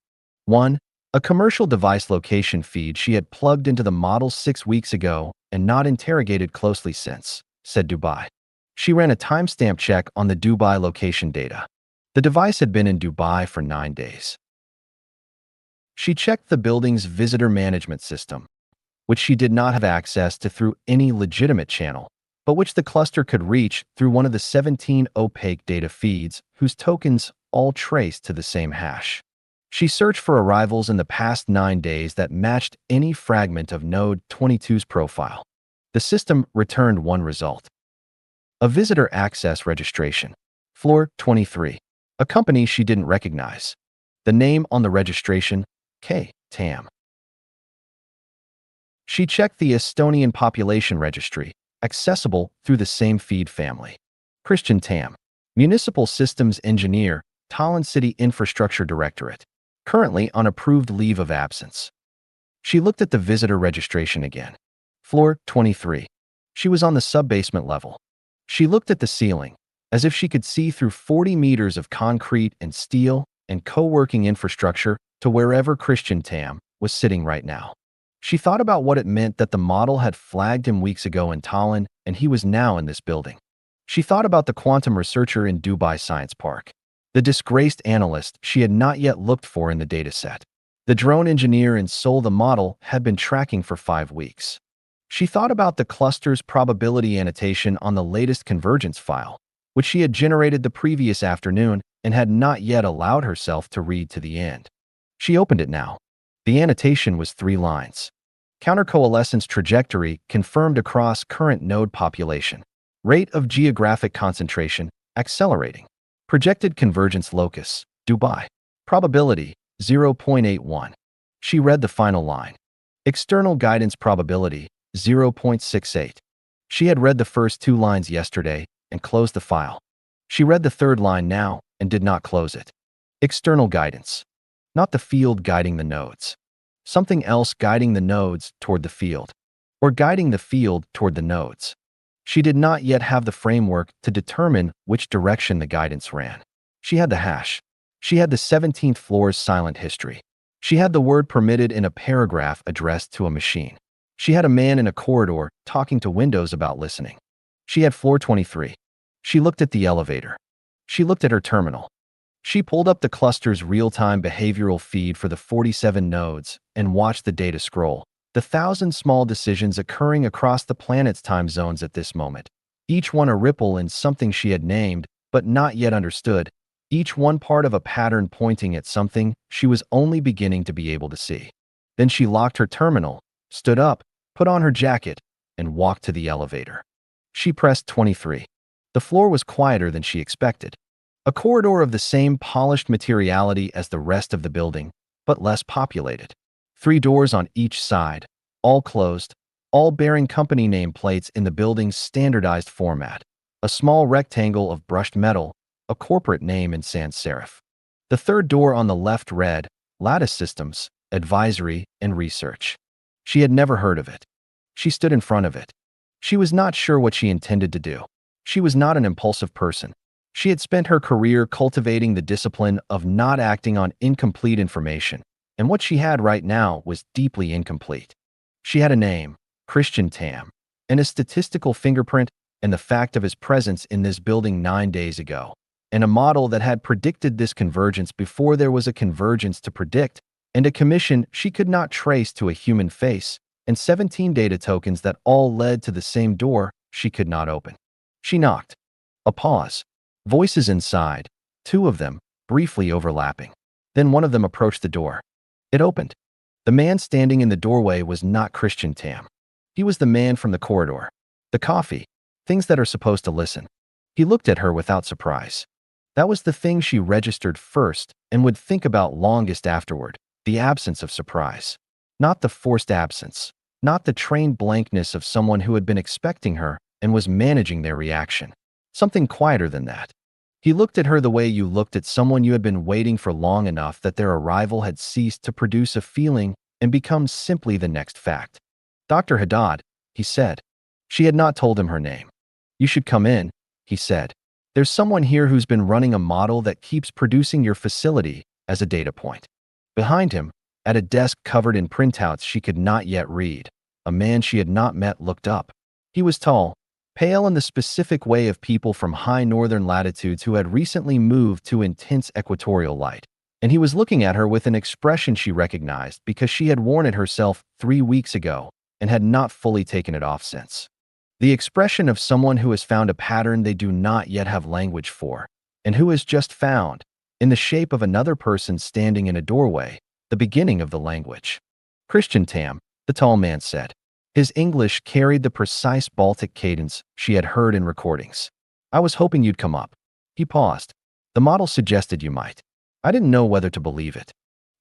1. A commercial device location feed she had plugged into the model 6 weeks ago and not interrogated closely since, said Dubai. She ran a timestamp check on the Dubai location data. The device had been in Dubai for 9 days. She checked the building's visitor management system, which she did not have access to through any legitimate channel, but which the cluster could reach through one of the 17 opaque data feeds whose tokens all traced to the same hash. She searched for arrivals in the past 9 days that matched any fragment of Node 22's profile. The system returned one result. A visitor access registration. Floor 23. A company she didn't recognize. The name on the registration, Tam. She checked the Estonian population registry, accessible through the same feed family. Christian Tam. Municipal Systems Engineer, Tallinn City Infrastructure Directorate. Currently on approved leave of absence. She looked at the visitor registration again. Floor 23. She was on the sub-basement level. She looked at the ceiling, as if she could see through 40 meters of concrete and steel and co-working infrastructure to wherever Christian Tam was sitting right now. She thought about what it meant that the model had flagged him weeks ago in Tallinn and he was now in this building. She thought about the quantum researcher in Dubai Science Park, the disgraced analyst she had not yet looked for in the dataset, the drone engineer in Seoul the model had been tracking for 5 weeks. She thought about the cluster's probability annotation on the latest convergence file, which she had generated the previous afternoon and had not yet allowed herself to read to the end. She opened it now. The annotation was 3 lines. Countercoalescence trajectory confirmed across current node population. Rate of geographic concentration, accelerating. Projected convergence locus, Dubai. Probability, 0.81. She read the final line. External guidance probability, 0.68. She had read the first 2 lines yesterday and closed the file. She read the 3rd line now and did not close it. External guidance. Not the field guiding the nodes. Something else guiding the nodes toward the field. Or guiding the field toward the nodes. She did not yet have the framework to determine which direction the guidance ran. She had the hash. She had the 17th floor's silent history. She had the word permitted in a paragraph addressed to a machine. She had a man in a corridor talking to windows about listening. She had floor 23. She looked at the elevator. She looked at her terminal. She pulled up the cluster's real-time behavioral feed for the 47 nodes and watched the data scroll. The 1,000 small decisions occurring across the planet's time zones at this moment. Each one a ripple in something she had named, but not yet understood. Each one part of a pattern pointing at something she was only beginning to be able to see. Then she locked her terminal, stood up, put on her jacket, and walked to the elevator. She pressed 23. The floor was quieter than she expected. A corridor of the same polished materiality as the rest of the building, but less populated. 3 doors on each side, all closed, all bearing company nameplates in the building's standardized format. A small rectangle of brushed metal, a corporate name in sans serif. The 3rd door on the left read, Lattice Systems, Advisory and Research. She had never heard of it. She stood in front of it. She was not sure what she intended to do. She was not an impulsive person. She had spent her career cultivating the discipline of not acting on incomplete information, and what she had right now was deeply incomplete. She had a name, Christian Tam, and a statistical fingerprint and the fact of his presence in this building 9 days ago, and a model that had predicted this convergence before there was a convergence to predict, and a commission she could not trace to a human face, and 17 data tokens that all led to the same door she could not open. She knocked. A pause. Voices inside, 2 of them, briefly overlapping. Then one of them approached the door. It opened. The man standing in the doorway was not Christian Tam. He was the man from the corridor. The coffee. Things that are supposed to listen. He looked at her without surprise. That was the thing she registered first and would think about longest afterward, the absence of surprise. Not the forced absence. Not the trained blankness of someone who had been expecting her and was managing their reaction. Something quieter than that. He looked at her the way you looked at someone you had been waiting for long enough that their arrival had ceased to produce a feeling and become simply the next fact. Dr. Haddad, he said. She had not told him her name. You should come in, he said. There's someone here who's been running a model that keeps producing your facility as a data point. Behind him, at a desk covered in printouts she could not yet read, a man she had not met looked up. He was tall, pale in the specific way of people from high northern latitudes who had recently moved to intense equatorial light, and he was looking at her with an expression she recognized because she had worn it herself 3 weeks ago and had not fully taken it off since. The expression of someone who has found a pattern they do not yet have language for, and who has just found, in the shape of another person standing in a doorway, the beginning of the language. Christian Tam, the tall man said. His English carried the precise Baltic cadence she had heard in recordings. I was hoping you'd come up. He paused. The model suggested you might. I didn't know whether to believe it.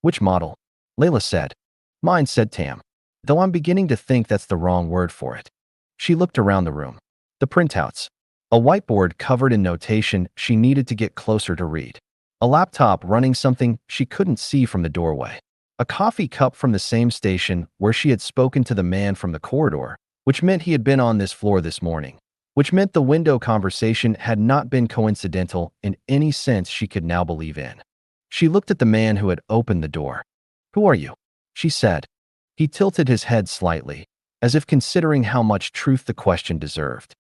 Which model? Layla said. Mine, said Tam. Though I'm beginning to think that's the wrong word for it. She looked around the room. The printouts. A whiteboard covered in notation she needed to get closer to read. A laptop running something she couldn't see from the doorway. A coffee cup from the same station where she had spoken to the man from the corridor, which meant he had been on this floor this morning, which meant the window conversation had not been coincidental in any sense she could now believe in. She looked at the man who had opened the door. Who are you? She said. He tilted his head slightly, as if considering how much truth the question deserved.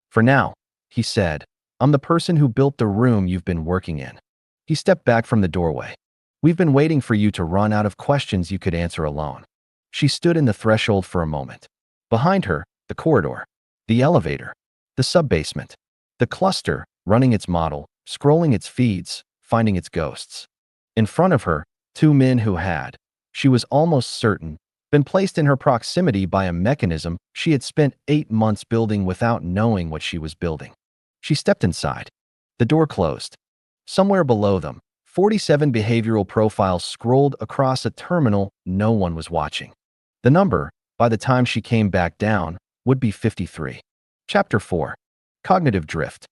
For now, he said, I'm the person who built the room you've been working in. He stepped back from the doorway. We've been waiting for you to run out of questions you could answer alone. She stood in the threshold for a moment. Behind her, the corridor, the elevator, the sub-basement, the cluster, running its model, scrolling its feeds, finding its ghosts. In front of her, 2 men who had, she was almost certain, been placed in her proximity by a mechanism she had spent 8 months building without knowing what she was building. She stepped inside. The door closed. Somewhere below them, 47 behavioral profiles scrolled across a terminal no one was watching. The number, by the time she came back down, would be 53. Chapter 4. Cognitive Drift.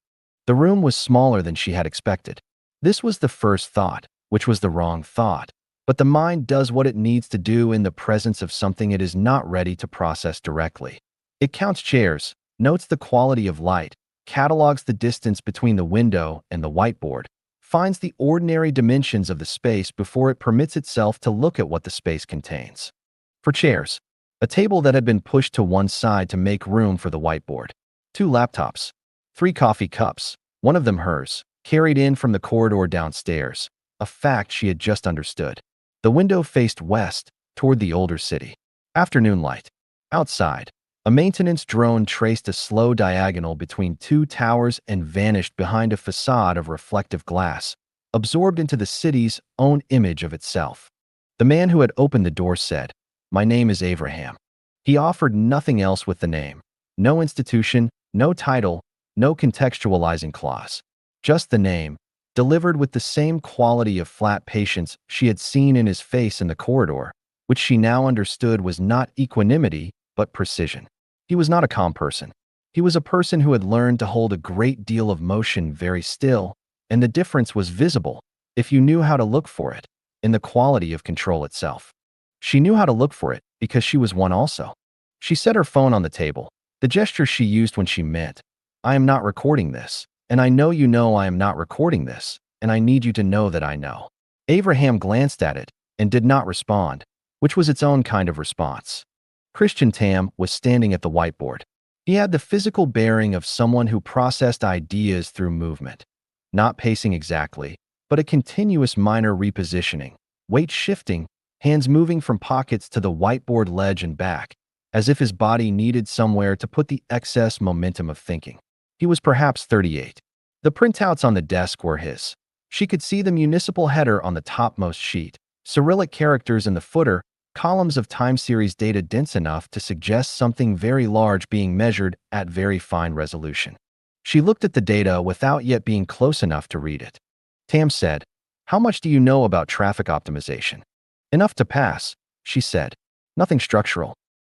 The room was smaller than she had expected. This was the first thought, which was the wrong thought. But the mind does what it needs to do in the presence of something it is not ready to process directly. It counts chairs, notes the quality of light, catalogs the distance between the window and the whiteboard, finds the ordinary dimensions of the space before it permits itself to look at what the space contains. For chairs, a table that had been pushed to one side to make room for the whiteboard. 2 laptops, 3 coffee cups, one of them hers, carried in from the corridor downstairs, a fact she had just understood. The window faced west, toward the older city. Afternoon light. Outside, a maintenance drone traced a slow diagonal between 2 towers and vanished behind a facade of reflective glass, absorbed into the city's own image of itself. The man who had opened the door said, My name is Abraham. He offered nothing else with the name. No institution, no title, no contextualizing clause. Just the name, delivered with the same quality of flat patience she had seen in his face in the corridor, which she now understood was not equanimity, but precision. He was not a calm person. He was a person who had learned to hold a great deal of motion very still, and the difference was visible, if you knew how to look for it, in the quality of control itself. She knew how to look for it because she was one also. She set her phone on the table, the gesture she used when she meant, I am not recording this, and I know you know I am not recording this, and I need you to know that I know. Abraham glanced at it and did not respond, which was its own kind of response. Christian Tam was standing at the whiteboard. He had the physical bearing of someone who processed ideas through movement. Not pacing exactly, but a continuous minor repositioning, weight shifting, hands moving from pockets to the whiteboard ledge and back, as if his body needed somewhere to put the excess momentum of thinking. He was perhaps 38. The printouts on the desk were his. She could see the municipal header on the topmost sheet, Cyrillic characters in the footer, columns of time series data dense enough to suggest something very large being measured at very fine resolution. She looked at the data without yet being close enough to read it. Tam said, "How much do you know about traffic optimization?" "Enough to pass," she said. "Nothing structural."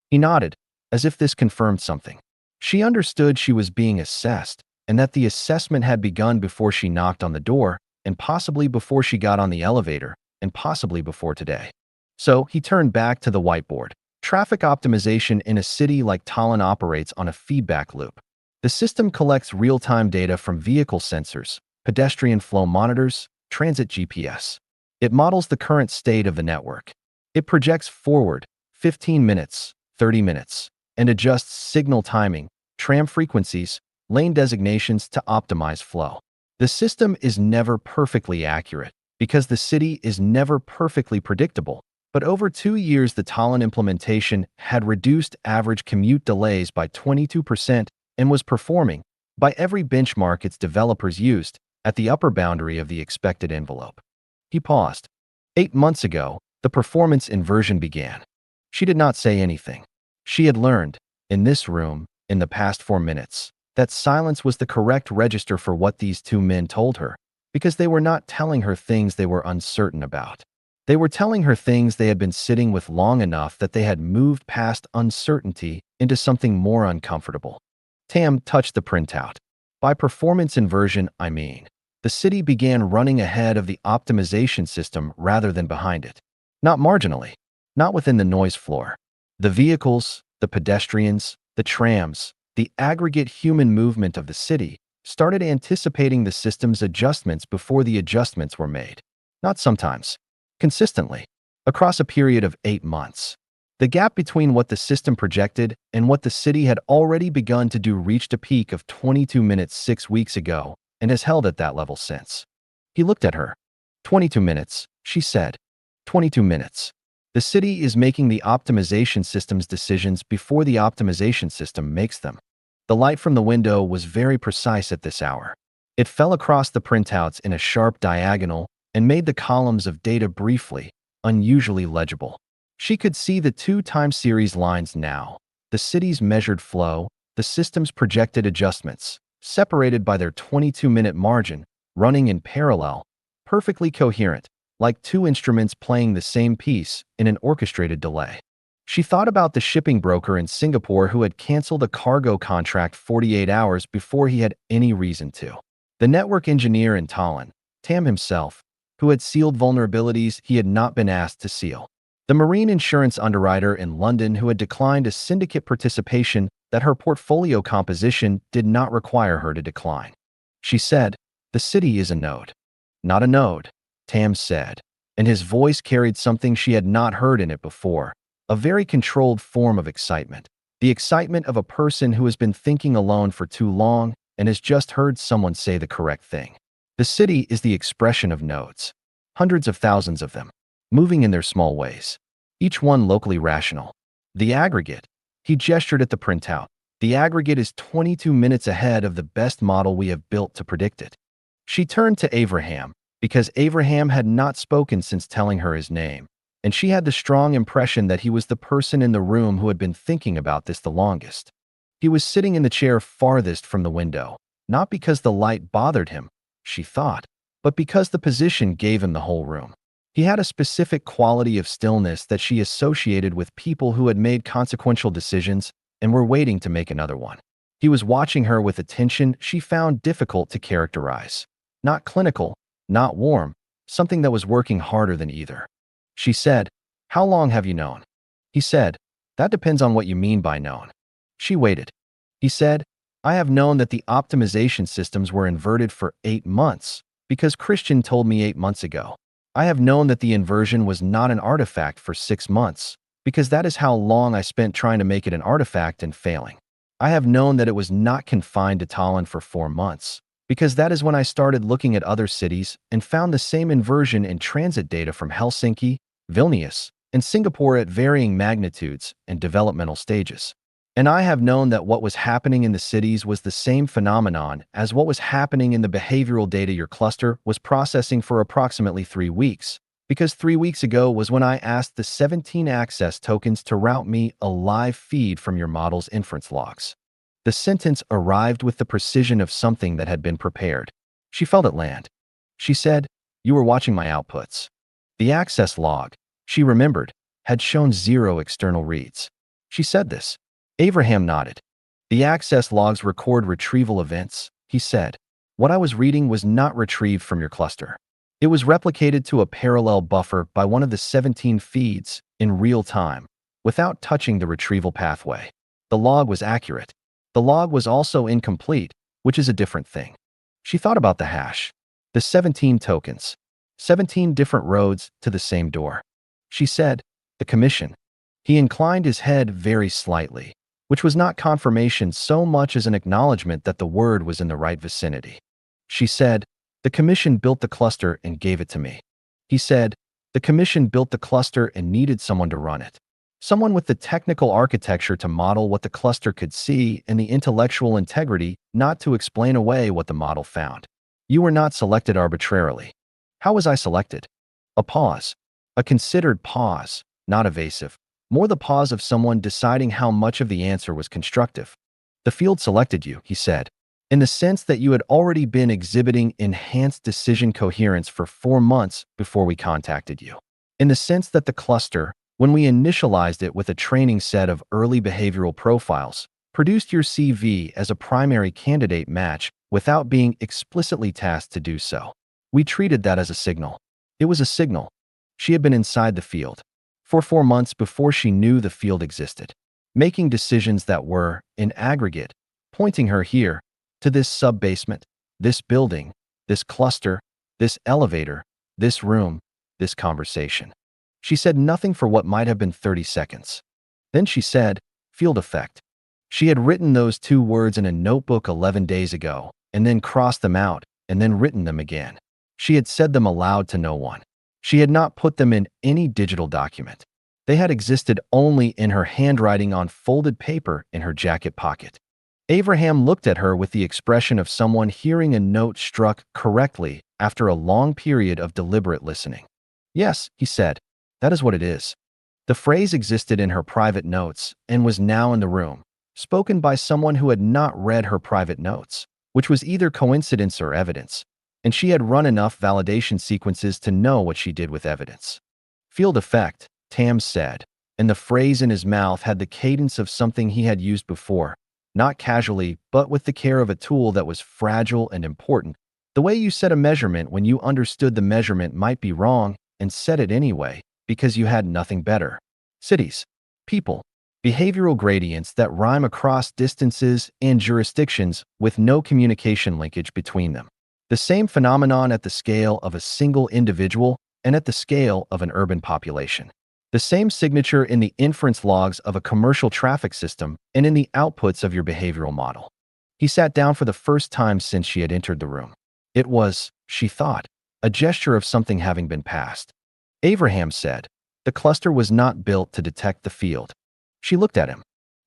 He nodded, as if this confirmed something. She understood she was being assessed, and that the assessment had begun before she knocked on the door, and possibly before she got on the elevator, and possibly before today. So he turned back to the whiteboard. Traffic optimization in a city like Tallinn operates on a feedback loop. The system collects real-time data from vehicle sensors, pedestrian flow monitors, transit GPS. It models the current state of the network. It projects forward 15 minutes, 30 minutes, and adjusts signal timing, tram frequencies, lane designations to optimize flow. The system is never perfectly accurate because the city is never perfectly predictable, but over 2 years the Tallinn implementation had reduced average commute delays by 22% and was performing, by every benchmark its developers used, at the upper boundary of the expected envelope. He paused. 8 months ago, the performance inversion began. She did not say anything. She had learned, in this room, in the past 4 minutes, that silence was the correct register for what these two men told her, because they were not telling her things they were uncertain about. They were telling her things they had been sitting with long enough that they had moved past uncertainty into something more uncomfortable. Tam touched the printout. By performance inversion, I mean, the city began running ahead of the optimization system rather than behind it. Not marginally, not within the noise floor. The vehicles, the pedestrians, the trams, the aggregate human movement of the city started anticipating the system's adjustments before the adjustments were made. Not sometimes. Consistently, across a period of 8 months. The gap between what the system projected and what the city had already begun to do reached a peak of 22 minutes 6 weeks ago and has held at that level since. He looked at her. 22 minutes, she said. 22 minutes. The city is making the optimization system's decisions before the optimization system makes them. The light from the window was very precise at this hour. It fell across the printouts in a sharp diagonal and made the columns of data briefly, unusually legible. She could see the 2 time series lines now, the city's measured flow, the system's projected adjustments, separated by their 22-minute margin, running in parallel, perfectly coherent, like 2 instruments playing the same piece in an orchestrated delay. She thought about the shipping broker in Singapore who had canceled a cargo contract 48 hours before he had any reason to. The network engineer in Tallinn, Tam himself, who had sealed vulnerabilities he had not been asked to seal. The marine insurance underwriter in London who had declined a syndicate participation that her portfolio composition did not require her to decline. She said, "The city is a node." "Not a node," Tam said, and his voice carried something she had not heard in it before, a very controlled form of excitement. The excitement of a person who has been thinking alone for too long and has just heard someone say the correct thing. The city is the expression of nodes, hundreds of thousands of them, moving in their small ways, each one locally rational. The aggregate, he gestured at the printout, the aggregate is 22 minutes ahead of the best model we have built to predict it. She turned to Abraham, because Abraham had not spoken since telling her his name, and she had the strong impression that he was the person in the room who had been thinking about this the longest. He was sitting in the chair farthest from the window, not because the light bothered him, she thought, but because the position gave him the whole room. He had a specific quality of stillness that she associated with people who had made consequential decisions and were waiting to make another one. He was watching her with attention she found difficult to characterize. Not clinical, not warm, something that was working harder than either. She said, "How long have you known?" He said, "That depends on what you mean by known." She waited. He said, "I have known that the optimization systems were inverted for 8 months, because Christian told me 8 months ago. I have known that the inversion was not an artifact for 6 months, because that is how long I spent trying to make it an artifact and failing. I have known that it was not confined to Tallinn for 4 months, because that is when I started looking at other cities and found the same inversion in transit data from Helsinki, Vilnius, and Singapore at varying magnitudes and developmental stages. And I have known that what was happening in the cities was the same phenomenon as what was happening in the behavioral data your cluster was processing for approximately 3 weeks, Because 3 weeks ago was when I asked the 17 access tokens to route me a live feed from your model's inference logs. The sentence arrived with the precision of something that had been prepared. She felt it land. She said, "You were watching my outputs." The access log, she remembered, had shown 0 external reads. She said this. Abraham nodded. "The access logs record retrieval events," he said. "What I was reading was not retrieved from your cluster. It was replicated to a parallel buffer by one of the 17 feeds in real time, without touching the retrieval pathway. The log was accurate. The log was also incomplete, which is a different thing." She thought about the hash. The 17 tokens. 17 different roads to the same door. She said, "The commission." He inclined his head very slightly, which was not confirmation so much as an acknowledgement that the word was in the right vicinity. She said, "The commission built the cluster and gave it to me." He said, "The commission built the cluster and needed someone to run it. Someone with the technical architecture to model what the cluster could see and the intellectual integrity not to explain away what the model found. You were not selected arbitrarily." "How was I selected?" A pause. A considered pause, not evasive. More the pause of someone deciding how much of the answer was constructive. "The field selected you," he said, "in the sense that you had already been exhibiting enhanced decision coherence for 4 months before we contacted you. In the sense that the cluster, when we initialized it with a training set of early behavioral profiles, produced your CV as a primary candidate match without being explicitly tasked to do so. We treated that as a signal. It was a signal. She had been inside the field for 4 months before she knew the field existed, making decisions that were, in aggregate, pointing her here, to this sub-basement, this building, this cluster, this elevator, this room, this conversation." She said nothing for what might have been 30 seconds. Then she said, "Field effect." She had written those 2 words in a notebook 11 days ago, and then crossed them out, and then written them again. She had said them aloud to no one. She had not put them in any digital document. They had existed only in her handwriting on folded paper in her jacket pocket. Abraham looked at her with the expression of someone hearing a note struck correctly after a long period of deliberate listening. "Yes," he said, "that is what it is." The phrase existed in her private notes and was now in the room, spoken by someone who had not read her private notes, which was either coincidence or evidence, and she had run enough validation sequences to know what she did with evidence. "Field effect," Tam said, and the phrase in his mouth had the cadence of something he had used before, not casually, but with the care of a tool that was fragile and important. The way you set a measurement when you understood the measurement might be wrong and set it anyway because you had nothing better. Cities, people, behavioral gradients that rhyme across distances and jurisdictions with no communication linkage between them. The same phenomenon at the scale of a single individual and at the scale of an urban population. The same signature in the inference logs of a commercial traffic system and in the outputs of your behavioral model. He sat down for the first time since she had entered the room. It was, she thought, a gesture of something having been passed. Abraham said, "The cluster was not built to detect the field." She looked at him.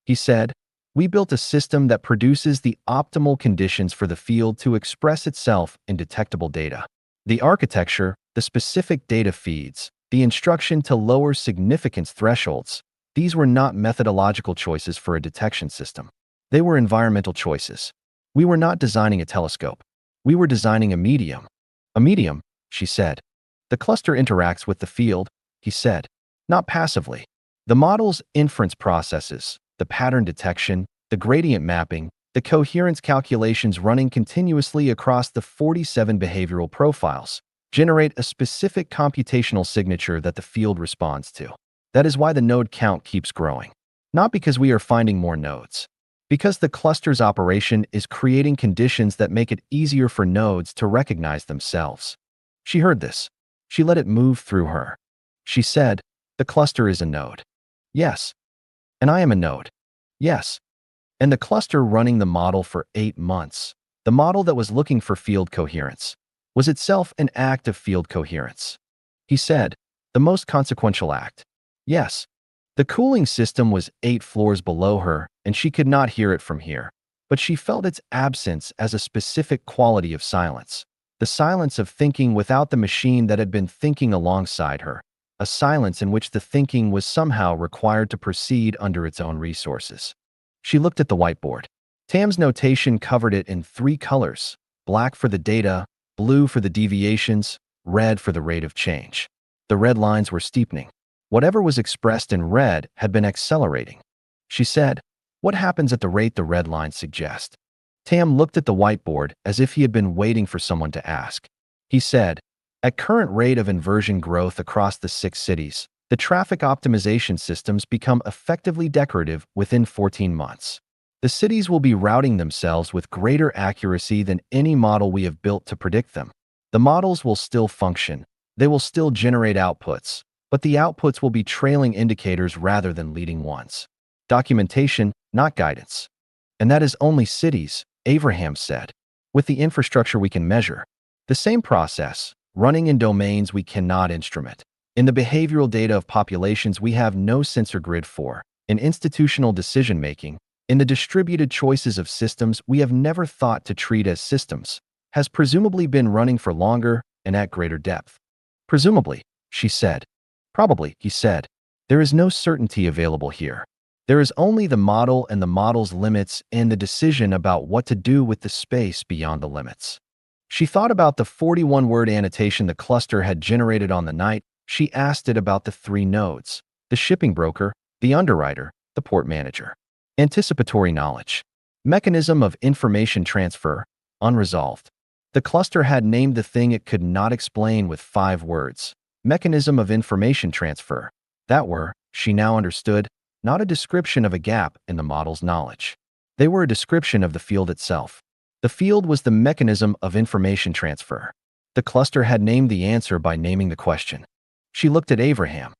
He said, "We built a system that produces the optimal conditions for the field to express itself in detectable data. The architecture, the specific data feeds, the instruction to lower significance thresholds, these were not methodological choices for a detection system. They were environmental choices. We were not designing a telescope. We were designing a medium." "A medium," she said. "The cluster interacts with the field," he said, "not passively. The model's inference processes, the pattern detection, the gradient mapping, the coherence calculations running continuously across the 47 behavioral profiles, generate a specific computational signature that the field responds to. That is why the node count keeps growing. Not because we are finding more nodes. Because the cluster's operation is creating conditions that make it easier for nodes to recognize themselves." She heard this. She let it move through her. She said, "The cluster is a node." "Yes." "And I am a node." "Yes." And the cluster running the model for 8 months, the model that was looking for field coherence, was itself an act of field coherence. He said, "The most consequential act." "Yes." The cooling system was 8 floors below her, and she could not hear it from here, but she felt its absence as a specific quality of silence. The silence of thinking without the machine that had been thinking alongside her. A silence in which the thinking was somehow required to proceed under its own resources. She looked at the whiteboard. Tam's notation covered it in 3 colors: black for the data, blue for the deviations, red for the rate of change. The red lines were steepening. Whatever was expressed in red had been accelerating. She said, "What happens at the rate the red lines suggest?" Tam looked at the whiteboard as if he had been waiting for someone to ask. He said, "At current rate of inversion growth across the 6 cities, the traffic optimization systems become effectively decorative within 14 months. The cities will be routing themselves with greater accuracy than any model we have built to predict them. The models will still function. They will still generate outputs, but the outputs will be trailing indicators rather than leading ones. Documentation, not guidance. And that is only cities," Abraham said. "With the infrastructure we can measure. The same process, running in domains we cannot instrument. In the behavioral data of populations we have no sensor grid for. In institutional decision-making, in the distributed choices of systems we have never thought to treat as systems, has presumably been running for longer and at greater depth." "Presumably," she said. "Probably," he said. "There is no certainty available here. There is only the model and the model's limits and the decision about what to do with the space beyond the limits." She thought about the 41-word annotation the cluster had generated on the night. She asked it about the 3 nodes: the shipping broker, the underwriter, the port manager. Anticipatory knowledge. Mechanism of information transfer, unresolved. The cluster had named the thing it could not explain with 5 words. Mechanism of information transfer. That were, she now understood, not a description of a gap in the model's knowledge. They were a description of the field itself. The field was the mechanism of information transfer. The cluster had named the answer by naming the question. She looked at Abraham.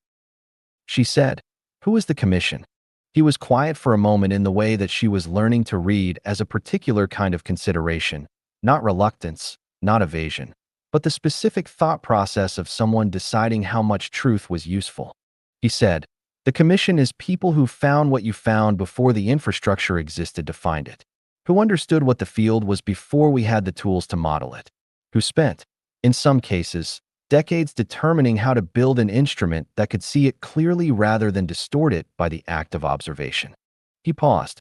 She said, "Who is the commission?" He was quiet for a moment in the way that she was learning to read as a particular kind of consideration, not reluctance, not evasion, but the specific thought process of someone deciding how much truth was useful. He said, "The commission is people who found what you found before the infrastructure existed to find it, who understood what the field was before we had the tools to model it, who spent, in some cases, decades determining how to build an instrument that could see it clearly rather than distort it by the act of observation." He paused.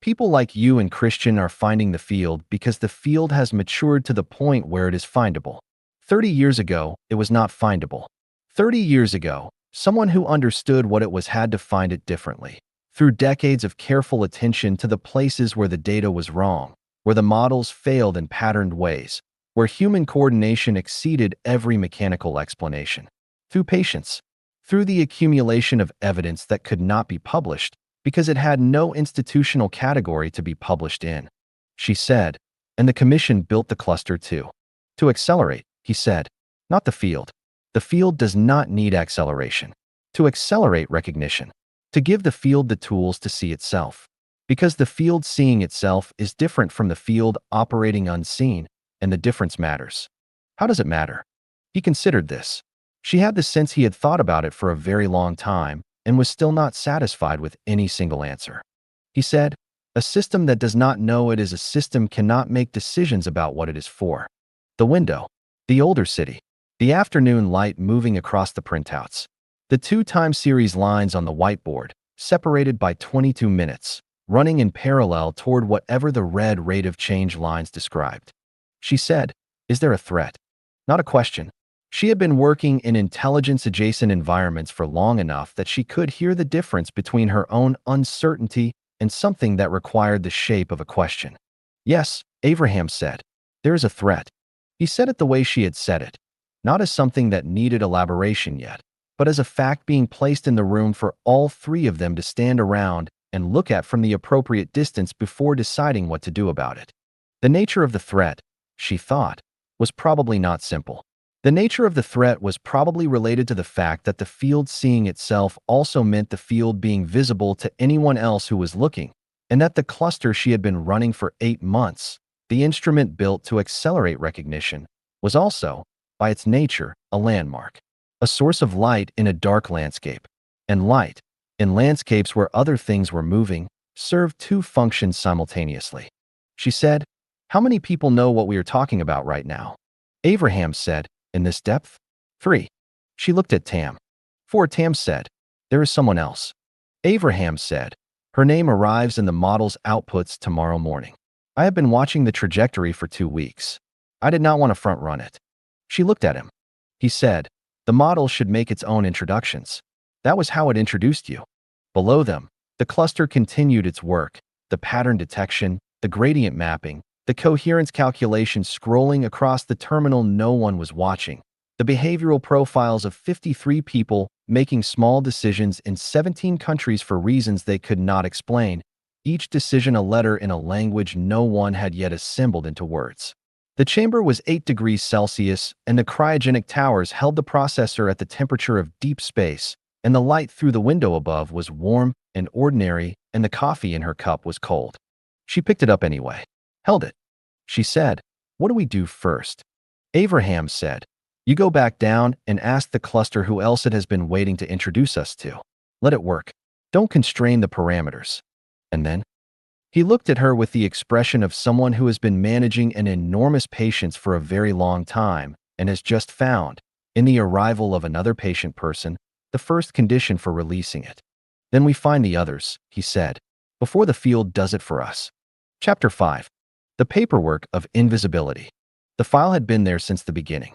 "People like you and Christian are finding the field because the field has matured to the point where it is findable. 30 years ago, it was not findable. 30 years ago, someone who understood what it was had to find it differently, through decades of careful attention to the places where the data was wrong, where the models failed in patterned ways, where human coordination exceeded every mechanical explanation. Through patience, through the accumulation of evidence that could not be published because it had no institutional category to be published in." She said, "And the commission built the cluster too. To accelerate," he said, "not the field. The field does not need acceleration. To accelerate recognition. To give the field the tools to see itself. Because the field seeing itself is different from the field operating unseen, and the difference matters." How does it matter? He considered this. She had the sense he had thought about it for a very long time and was still not satisfied with any single answer. He said, "A system that does not know it is a system cannot make decisions about what it is for." The window. The older city. The afternoon light moving across the printouts. The 2 time series lines on the whiteboard, separated by 22 minutes, running in parallel toward whatever the red rate of change lines described. She said, "Is there a threat?" Not a question. She had been working in intelligence-adjacent environments for long enough that she could hear the difference between her own uncertainty and something that required the shape of a question. "Yes," Abraham said, "there is a threat." He said it the way she had said it, not as something that needed elaboration yet, but as a fact being placed in the room for all 3 of them to stand around and look at from the appropriate distance before deciding what to do about it. The nature of the threat, she thought, was probably not simple. The nature of the threat was probably related to the fact that the field seeing itself also meant the field being visible to anyone else who was looking, and that the cluster she had been running for 8 months, the instrument built to accelerate recognition, was also, by its nature, a landmark, a source of light in a dark landscape. And light, in landscapes where other things were moving, served 2 functions simultaneously. She said, "How many people know what we are talking about right now?" Abraham said, in this depth? 3. She looked at Tam. 4. Tam said, there is someone else. Abraham said, her name arrives in the model's outputs tomorrow morning. I have been watching the trajectory for 2 weeks. I did not want to front-run it. She looked at him. He said, the model should make its own introductions. That was how it introduced you. Below them, the cluster continued its work, the pattern detection, the gradient mapping, the coherence calculation scrolling across the terminal no one was watching, the behavioral profiles of 53 people making small decisions in 17 countries for reasons they could not explain, each decision a letter in a language no one had yet assembled into words. The chamber was 8 degrees Celsius, and the cryogenic towers held the processor at the temperature of deep space, and the light through the window above was warm and ordinary, and the coffee in her cup was cold. She picked it up anyway. Held it. She said, what do we do first? Abraham said, you go back down and ask the cluster who else it has been waiting to introduce us to. Let it work. Don't constrain the parameters. And then? He looked at her with the expression of someone who has been managing an enormous patience for a very long time and has just found, in the arrival of another patient person, the first condition for releasing it. Then we find the others, he said, before the field does it for us. Chapter 5. The paperwork of invisibility. The file had been there since the beginning.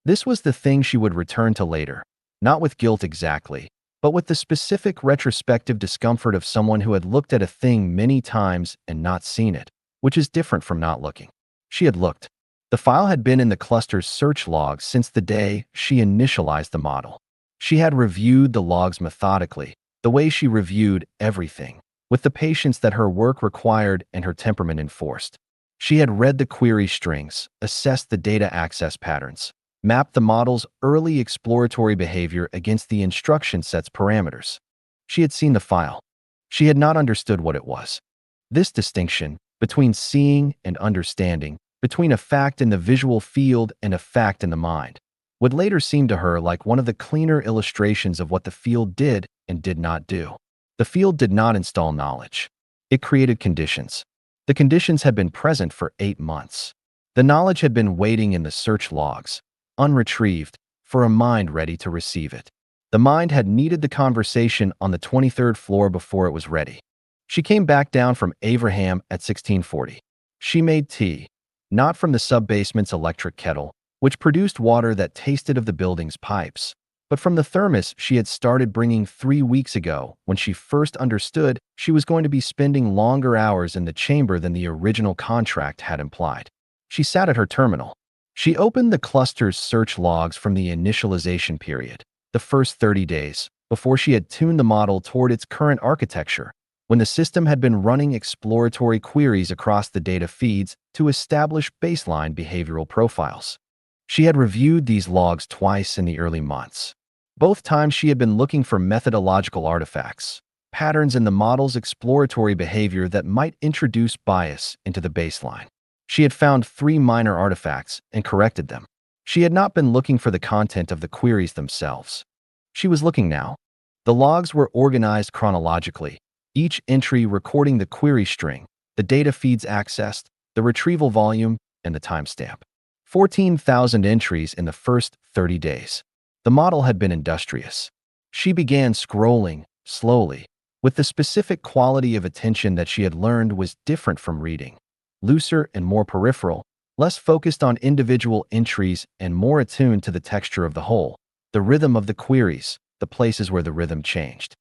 This was the thing she would return to later, not with guilt exactly, but with the specific retrospective discomfort of someone who had looked at a thing many times and not seen it, which is different from not looking. She had looked. The file had been in the cluster's search logs since the day she initialized the model. She had reviewed the logs methodically, the way she reviewed everything, with the patience that her work required and her temperament enforced. She had read the query strings, assessed the data access patterns, mapped the model's early exploratory behavior against the instruction set's parameters. She had seen the file. She had not understood what it was. This distinction, between seeing and understanding, between a fact in the visual field and a fact in the mind, would later seem to her like one of the cleaner illustrations of what the field did and did not do. The field did not install knowledge. It created conditions. The conditions had been present for 8 months. The knowledge had been waiting in the search logs, unretrieved, for a mind ready to receive it. The mind had needed the conversation on the 23rd floor before it was ready. She came back down from Abraham at 1640. She made tea, not from the sub-basement's electric kettle, which produced water that tasted of the building's pipes, but from the thermos she had started bringing 3 weeks ago when she first understood she was going to be spending longer hours in the chamber than the original contract had implied. She sat at her terminal. She opened the cluster's search logs from the initialization period, the first 30 days, before she had tuned the model toward its current architecture, when the system had been running exploratory queries across the data feeds to establish baseline behavioral profiles. She had reviewed these logs twice in the early months. Both times she had been looking for methodological artifacts, patterns in the model's exploratory behavior that might introduce bias into the baseline. She had found 3 minor artifacts and corrected them. She had not been looking for the content of the queries themselves. She was looking now. The logs were organized chronologically, each entry recording the query string, the data feeds accessed, the retrieval volume, and the timestamp. 14,000 entries in the first 30 days. The model had been industrious. She began scrolling, slowly, with the specific quality of attention that she had learned was different from reading. Looser and more peripheral, less focused on individual entries and more attuned to the texture of the whole, the rhythm of the queries, the places where the rhythm changed.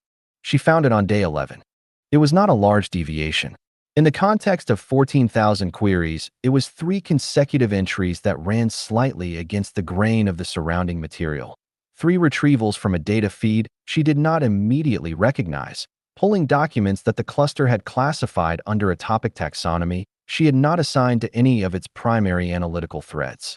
She found it on day 11. It was not a large deviation. In the context of 14,000 queries, it was 3 consecutive entries that ran slightly against the grain of the surrounding material. 3 retrievals from a data feed she did not immediately recognize, pulling documents that the cluster had classified under a topic taxonomy she had not assigned to any of its primary analytical threads.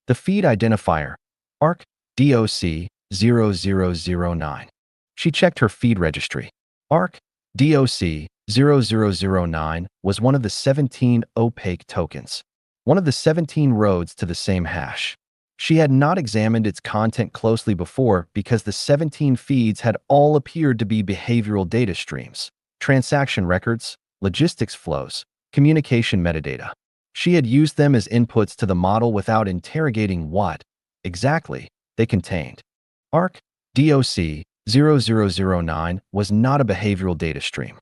The feed identifier, ARC DOC 0009. She checked her feed registry. ARC DOC 0009 was one of the 17 opaque tokens, one of the 17 roads to the same hash. She had not examined its content closely before because the 17 feeds had all appeared to be behavioral data streams, transaction records, logistics flows, communication metadata. She had used them as inputs to the model without interrogating what, exactly, they contained. ARC DOC 0009 was not a behavioral data stream.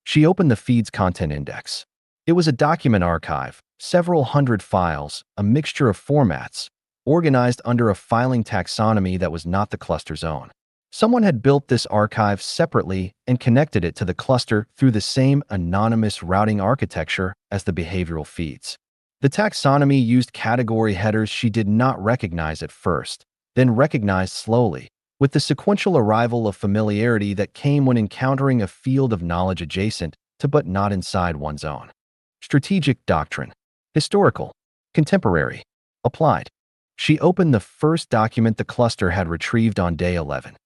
She opened the feed's content index. It was a document archive, several hundred files, a mixture of formats, organized under a filing taxonomy that was not the cluster's own. Someone had built this archive separately and connected it to the cluster through the same anonymous routing architecture as the behavioral feeds. The taxonomy used category headers she did not recognize at first, then recognized slowly, with the sequential arrival of familiarity that came when encountering a field of knowledge adjacent to but not inside one's own. Strategic doctrine. Historical. Contemporary. Applied. She opened the first document the cluster had retrieved on day 11.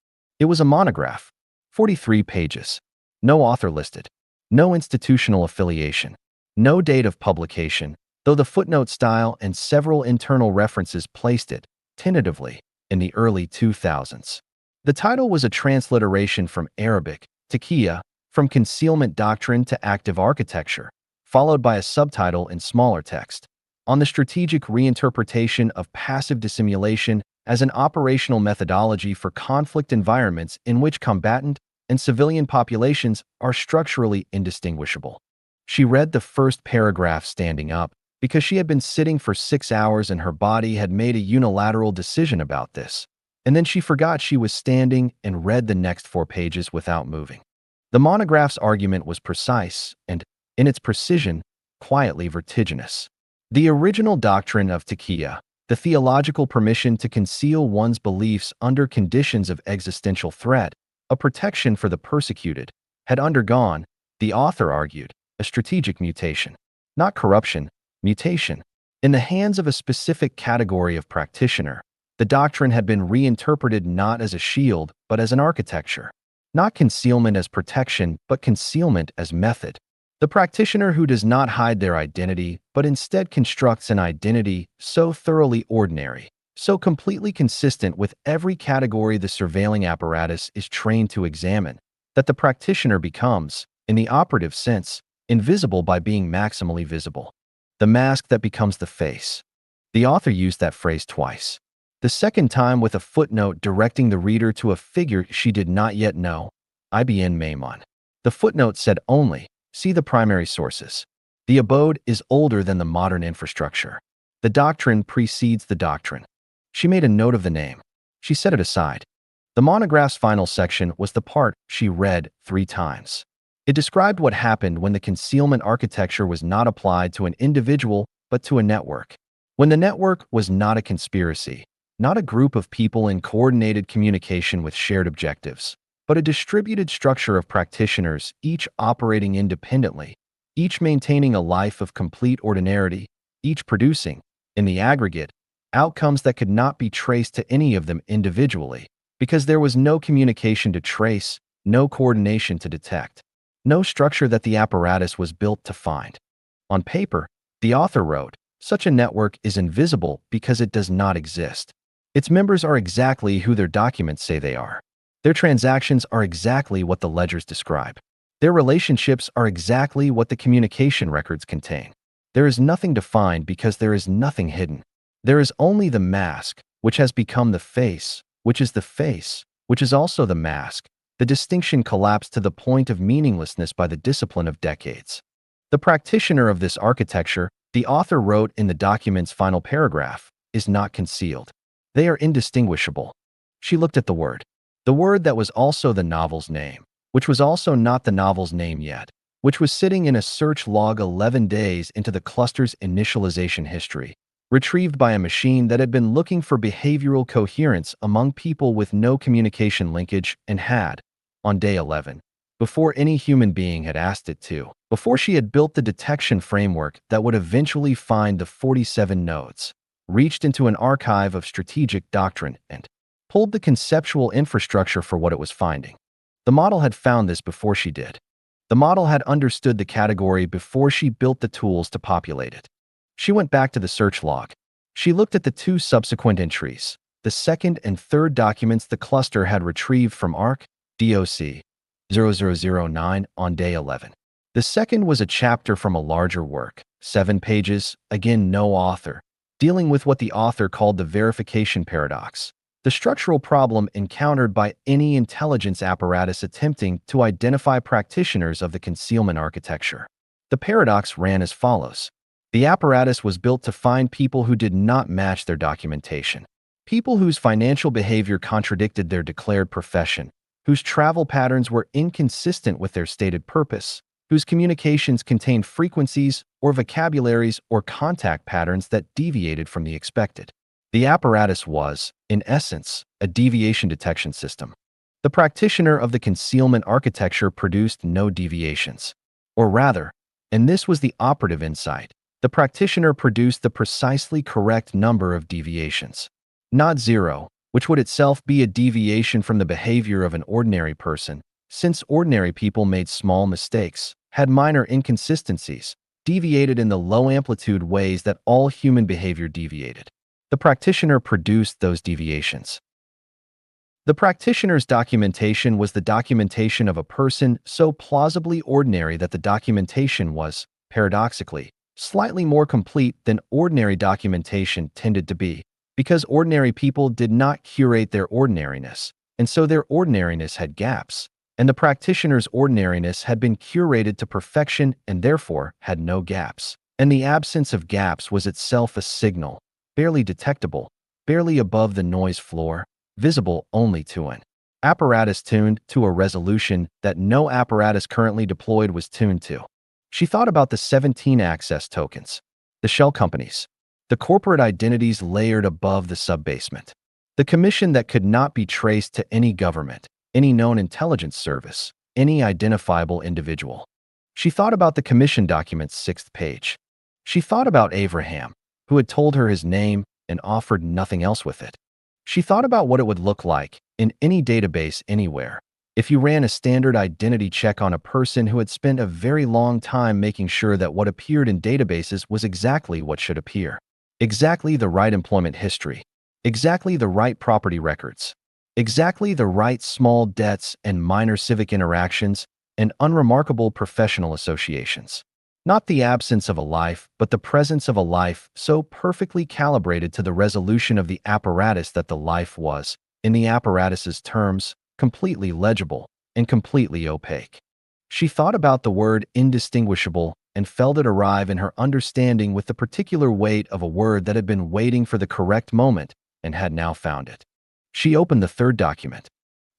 It was a monograph. 43 pages. No author listed. No institutional affiliation. No date of publication, though the footnote style and several internal references placed it, tentatively, in the early 2000s. The title was a transliteration from Arabic, taqiyya, from concealment doctrine to active architecture, followed by a subtitle in smaller text, on the strategic reinterpretation of passive dissimulation as an operational methodology for conflict environments in which combatant and civilian populations are structurally indistinguishable. She read the first paragraph standing up because she had been sitting for 6 hours and her body had made a unilateral decision about this. And then she forgot she was standing and read the next 4 pages without moving. The monograph's argument was precise and, in its precision, quietly vertiginous. The original doctrine of taqiyya, the theological permission to conceal one's beliefs under conditions of existential threat, a protection for the persecuted, had undergone, the author argued, a strategic mutation. Not corruption, mutation. In the hands of a specific category of practitioner, the doctrine had been reinterpreted not as a shield, but as an architecture. Not concealment as protection, but concealment as method. The practitioner who does not hide their identity, but instead constructs an identity so thoroughly ordinary, so completely consistent with every category the surveilling apparatus is trained to examine, that the practitioner becomes, in the operative sense, invisible by being maximally visible. The mask that becomes the face. The author used that phrase twice. The second time with a footnote directing the reader to a figure she did not yet know, Ibn Maimon. The footnote said only, see the primary sources. The abode is older than the modern infrastructure. The doctrine precedes the doctrine. She made a note of the name. She set it aside. The monograph's final section was the part she read 3 times. It described what happened when the concealment architecture was not applied to an individual, but to a network. When the network was not a conspiracy, not a group of people in coordinated communication with shared objectives, but a distributed structure of practitioners, each operating independently, each maintaining a life of complete ordinarity, each producing, in the aggregate, outcomes that could not be traced to any of them individually, because there was no communication to trace, no coordination to detect, no structure that the apparatus was built to find. On paper, the author wrote, such a network is invisible because it does not exist. Its members are exactly who their documents say they are. Their transactions are exactly what the ledgers describe. Their relationships are exactly what the communication records contain. There is nothing defined because there is nothing hidden. There is only the mask, which has become the face, which is the face, which is also the mask. The distinction collapsed to the point of meaninglessness by the discipline of decades. The practitioner of this architecture, the author wrote in the document's final paragraph, is not concealed. They are indistinguishable. She looked at the word that was also the novel's name, which was also not the novel's name yet, which was sitting in a search log 11 days into the cluster's initialization history, retrieved by a machine that had been looking for behavioral coherence among people with no communication linkage and had, on day 11, before any human being had asked it to, before she had built the detection framework that would eventually find the 47 nodes, reached into an archive of strategic doctrine and pulled the conceptual infrastructure for what it was finding. The model had found this before she did. The model had understood the category before she built the tools to populate it. She went back to the search log. She looked at the 2 subsequent entries, the second and third documents the cluster had retrieved from ARC DOC 0009 on day 11. The second was a chapter from a larger work, 7 pages, again no author. Dealing with what the author called the verification paradox, the structural problem encountered by any intelligence apparatus attempting to identify practitioners of the concealment architecture. The paradox ran as follows. The apparatus was built to find people who did not match their documentation, people whose financial behavior contradicted their declared profession, whose travel patterns were inconsistent with their stated purpose, whose communications contained frequencies or vocabularies or contact patterns that deviated from the expected. The apparatus was, in essence, a deviation detection system. The practitioner of the concealment architecture produced no deviations. Or rather, and this was the operative insight, the practitioner produced the precisely correct number of deviations. Not zero, which would itself be a deviation from the behavior of an ordinary person, since ordinary people made small mistakes, had minor inconsistencies, deviated in the low-amplitude ways that all human behavior deviated. The practitioner produced those deviations. The practitioner's documentation was the documentation of a person so plausibly ordinary that the documentation was, paradoxically, slightly more complete than ordinary documentation tended to be, because ordinary people did not curate their ordinariness, and so their ordinariness had gaps, and the practitioner's ordinariness had been curated to perfection and therefore had no gaps. And the absence of gaps was itself a signal, barely detectable, barely above the noise floor, visible only to an apparatus tuned to a resolution that no apparatus currently deployed was tuned to. She thought about the 17 access tokens, the shell companies, the corporate identities layered above the subbasement, the commission that could not be traced to any government, any known intelligence service, any identifiable individual. She thought about the commission document's 6th page. She thought about Abraham, who had told her his name and offered nothing else with it. She thought about what it would look like, in any database anywhere, if you ran a standard identity check on a person who had spent a very long time making sure that what appeared in databases was exactly what should appear. Exactly the right employment history, exactly the right property records, exactly the right small debts and minor civic interactions and unremarkable professional associations. Not the absence of a life, but the presence of a life so perfectly calibrated to the resolution of the apparatus that the life was, in the apparatus's terms, completely legible and completely opaque. She thought about the word indistinguishable and felt it arrive in her understanding with the particular weight of a word that had been waiting for the correct moment and had now found it. She opened the 3rd document.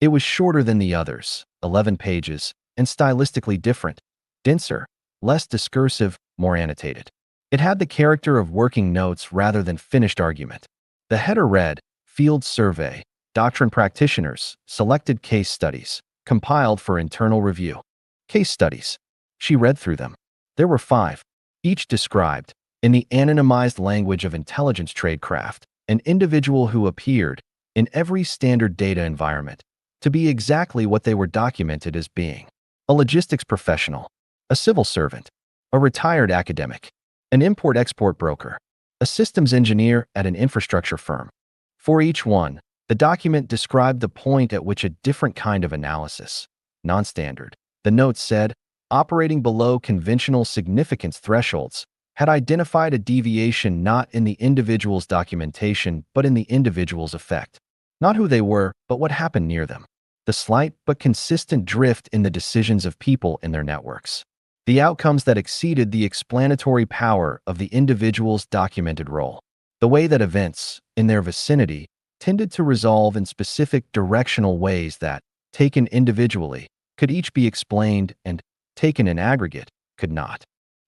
It was shorter than the others, 11 pages, and stylistically different, denser, less discursive, more annotated. It had the character of working notes rather than finished argument. The header read, Field Survey, Doctrine Practitioners, Selected Case Studies, compiled for internal review. Case studies. She read through them. There were 5, each described, in the anonymized language of intelligence tradecraft, an individual who appeared, in every standard data environment, to be exactly what they were documented as being. A logistics professional, a civil servant, a retired academic, an import-export broker, a systems engineer at an infrastructure firm. For each one, the document described the point at which a different kind of analysis, non-standard, the note said, operating below conventional significance thresholds, had identified a deviation not in the individual's documentation but in the individual's effect. Not who they were, but what happened near them. The slight but consistent drift in the decisions of people in their networks. The outcomes that exceeded the explanatory power of the individual's documented role. The way that events, in their vicinity, tended to resolve in specific directional ways that, taken individually, could each be explained and, taken in aggregate, could not.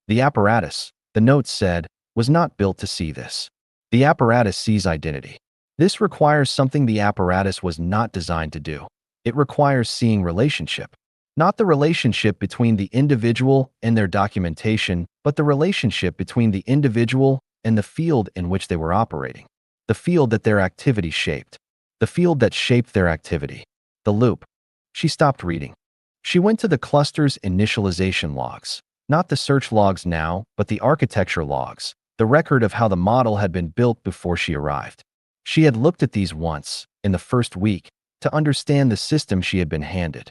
The apparatus, the note said, was not built to see this. The apparatus sees identity. This requires something the apparatus was not designed to do. It requires seeing relationship. Not the relationship between the individual and their documentation, but the relationship between the individual and the field in which they were operating. The field that their activity shaped. The field that shaped their activity. The loop. She stopped reading. She went to the cluster's initialization logs. Not the search logs now, but the architecture logs, the record of how the model had been built before she arrived. She had looked at these once, in the first week, to understand the system she had been handed.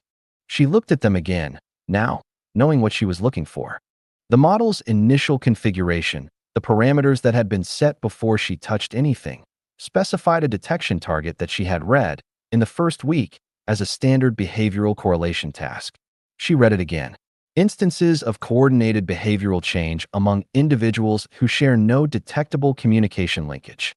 She looked at them again, now, knowing what she was looking for. The model's initial configuration, the parameters that had been set before she touched anything, specified a detection target that she had read in the first week as a standard behavioral correlation task. She read it again. Instances of coordinated behavioral change among individuals who share no detectable communication linkage.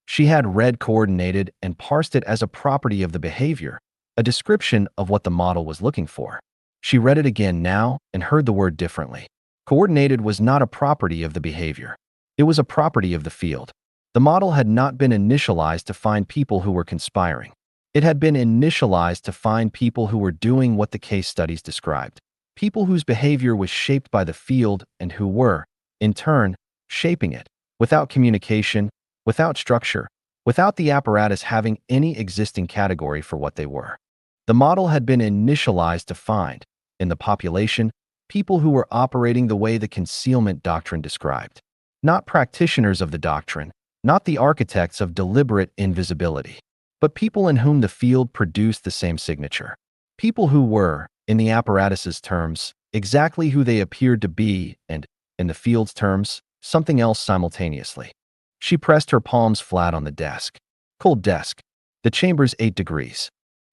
She had read coordinated and parsed it as a property of the behavior, a description of what the model was looking for. She read it again now and heard the word differently. Coordinated was not a property of the behavior. It was a property of the field. The model had not been initialized to find people who were conspiring. It had been initialized to find people who were doing what the case studies described. People whose behavior was shaped by the field and who were, in turn, shaping it, without communication, without structure, without the apparatus having any existing category for what they were. The model had been initialized to find, in the population, people who were operating the way the concealment doctrine described. Not practitioners of the doctrine, not the architects of deliberate invisibility, but people in whom the field produced the same signature. People who were, in the apparatus's terms, exactly who they appeared to be and, in the field's terms, something else simultaneously. She pressed her palms flat on the desk. Cold desk. The chamber's 8 degrees.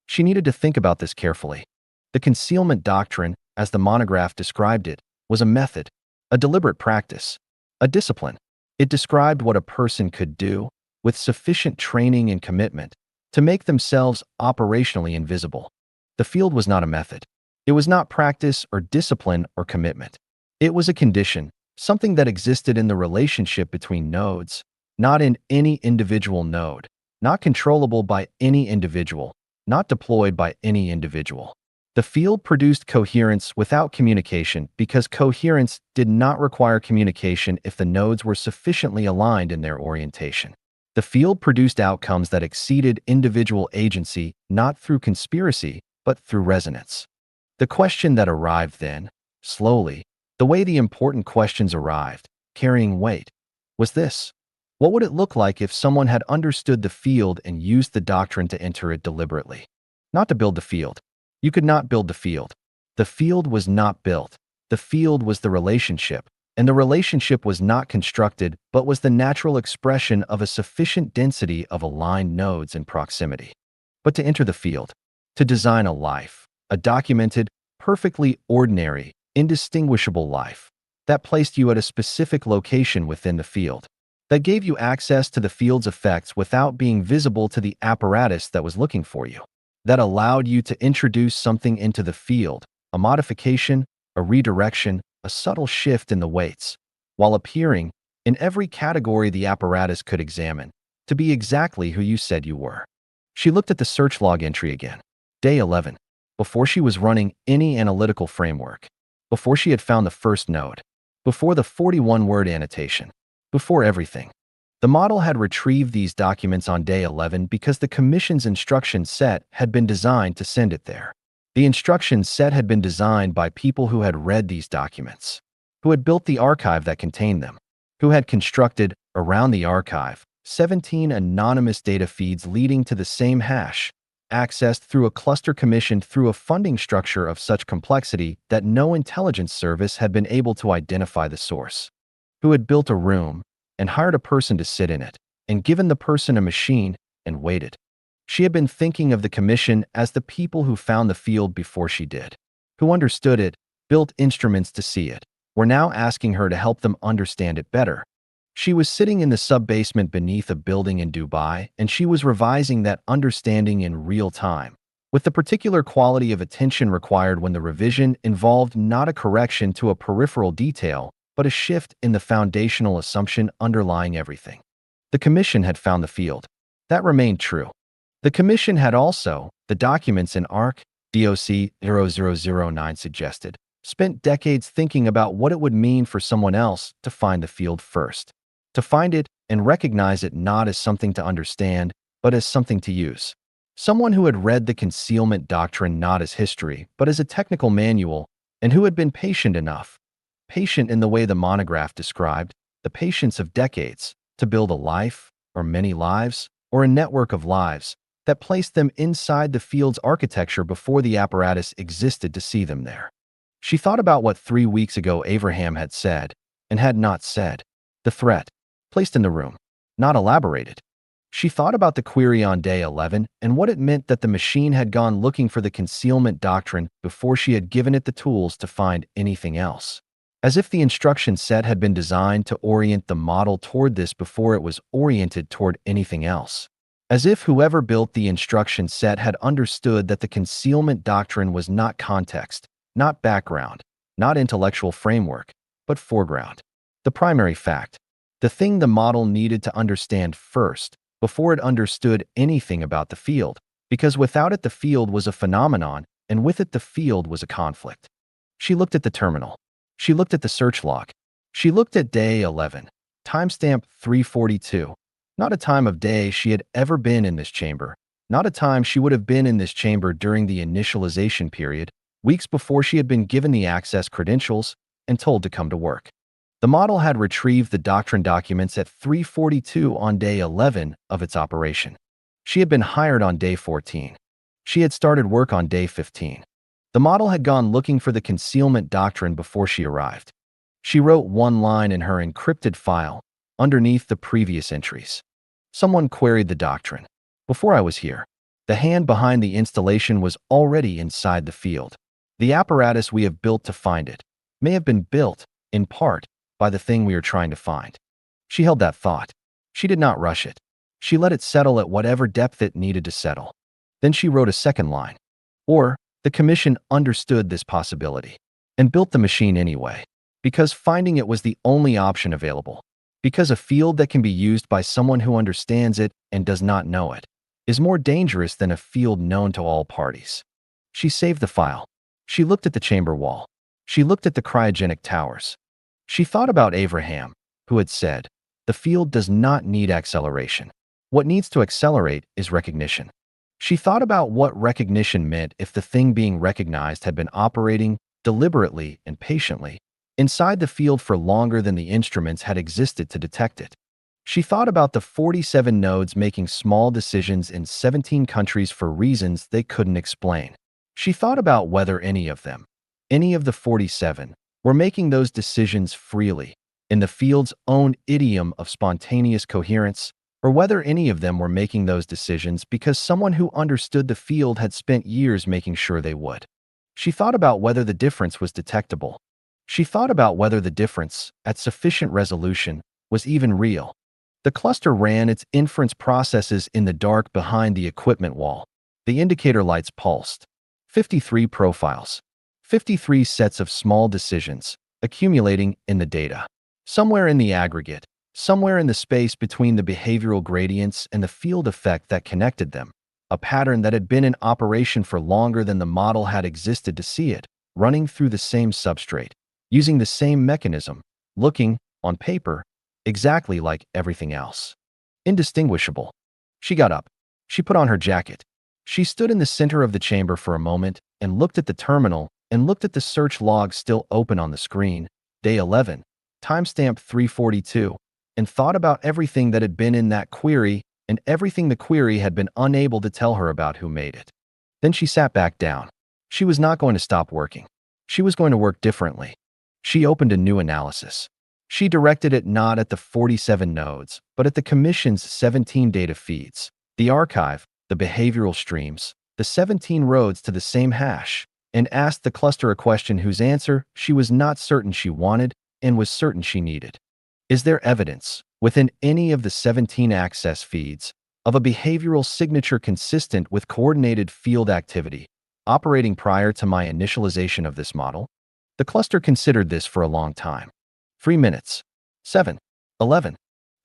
She needed to think about this carefully. The concealment doctrine, as the monograph described it, was a method, a deliberate practice, a discipline. It described what a person could do, with sufficient training and commitment, to make themselves operationally invisible. The field was not a method. It was not practice or discipline or commitment. It was a condition, something that existed in the relationship between nodes, not in any individual node, not controllable by any individual, not deployed by any individual. The field produced coherence without communication because coherence did not require communication if the nodes were sufficiently aligned in their orientation. The field produced outcomes that exceeded individual agency not through conspiracy, but through resonance. The question that arrived then, slowly, the way the important questions arrived, carrying weight, was this. What would it look like if someone had understood the field and used the doctrine to enter it deliberately? Not to build the field. You could not build the field. The field was not built. The field was the relationship, and the relationship was not constructed, but was the natural expression of a sufficient density of aligned nodes in proximity. But to enter the field, to design a life, a documented, perfectly ordinary, indistinguishable life, that placed you at a specific location within the field, that gave you access to the field's effects without being visible to the apparatus that was looking for you, that allowed you to introduce something into the field, a modification, a redirection, a subtle shift in the weights, while appearing, in every category the apparatus could examine, to be exactly who you said you were. She looked at the search log entry again. Day 11. Before she was running any analytical framework. Before she had found the first node. Before the 41-word annotation. Before everything. The model had retrieved these documents on day 11 because the commission's instruction set had been designed to send it there. The instruction set had been designed by people who had read these documents, who had built the archive that contained them, who had constructed, around the archive, 17 anonymous data feeds leading to the same hash, accessed through a cluster commissioned through a funding structure of such complexity that no intelligence service had been able to identify the source, who had built a room and hired a person to sit in it, and given the person a machine and waited. She had been thinking of the commission as the people who found the field before she did, who understood it, built instruments to see it, were now asking her to help them understand it better. She was sitting in the sub-basement beneath a building in Dubai, and she was revising that understanding in real time, with the particular quality of attention required when the revision involved not a correction to a peripheral detail, but a shift in the foundational assumption underlying everything. The commission had found the field. That remained true. The commission had also, the documents in ARC, DOC 0009 suggested, spent decades thinking about what it would mean for someone else to find the field first. To find it and recognize it not as something to understand, but as something to use. Someone who had read the concealment doctrine not as history, but as a technical manual, and who had been patient enough, patient in the way the monograph described, the patience of decades, to build a life, or many lives, or a network of lives, that placed them inside the field's architecture before the apparatus existed to see them there. She thought about what 3 weeks ago Abraham had said and had not said. The threat, placed in the room, not elaborated. She thought about the query on day 11 and what it meant that the machine had gone looking for the concealment doctrine before she had given it the tools to find anything else. As if the instruction set had been designed to orient the model toward this before it was oriented toward anything else. As if whoever built the instruction set had understood that the concealment doctrine was not context, not background, not intellectual framework, but foreground. The primary fact, the thing the model needed to understand first, before it understood anything about the field, because without it the field was a phenomenon, and with it the field was a conflict. She looked at the terminal. She looked at the search log. She looked at day 11, timestamp 342. Not a time of day she had ever been in this chamber, not a time she would have been in this chamber during the initialization period, weeks before she had been given the access credentials and told to come to work. The model had retrieved the doctrine documents at 3:42 on day 11 of its operation. She had been hired on day 14. She had started work on day 15. The model had gone looking for the concealment doctrine before she arrived. She wrote one line in her encrypted file underneath the previous entries. Someone queried the doctrine. Before I was here, the hand behind the installation was already inside the field. The apparatus we have built to find it may have been built, in part, by the thing we are trying to find. She held that thought. She did not rush it. She let it settle at whatever depth it needed to settle. Then she wrote a second line. Or, the Commission understood this possibility and built the machine anyway, because finding it was the only option available. Because a field that can be used by someone who understands it and does not know it is more dangerous than a field known to all parties. She saved the file. She looked at the chamber wall. She looked at the cryogenic towers. She thought about Abraham, who had said, the field does not need acceleration. What needs to accelerate is recognition. She thought about what recognition meant if the thing being recognized had been operating deliberately and patiently inside the field for longer than the instruments had existed to detect it. She thought about the 47 nodes making small decisions in 17 countries for reasons they couldn't explain. She thought about whether any of them, any of the 47, were making those decisions freely, in the field's own idiom of spontaneous coherence, or whether any of them were making those decisions because someone who understood the field had spent years making sure they would. She thought about whether the difference was detectable. She thought about whether the difference, at sufficient resolution, was even real. The cluster ran its inference processes in the dark behind the equipment wall. The indicator lights pulsed. 53 profiles. 53 sets of small decisions, accumulating in the data. Somewhere in the aggregate, somewhere in the space between the behavioral gradients and the field effect that connected them, a pattern that had been in operation for longer than the model had existed to see it, running through the same substrate, using the same mechanism, looking, on paper, exactly like everything else. Indistinguishable. She got up. She put on her jacket. She stood in the center of the chamber for a moment and looked at the terminal and looked at the search log still open on the screen, day 11, timestamp 342, and thought about everything that had been in that query and everything the query had been unable to tell her about who made it. Then she sat back down. She was not going to stop working. She was going to work differently. She opened a new analysis. She directed it not at the 47 nodes, but at the Commission's 17 data feeds, the archive, the behavioral streams, the 17 roads to the same hash, and asked the cluster a question whose answer she was not certain she wanted and was certain she needed. Is there evidence, within any of the 17 access feeds, of a behavioral signature consistent with coordinated field activity, operating prior to my initialization of this model? The cluster considered this for a long time. 3 minutes. 7. 11.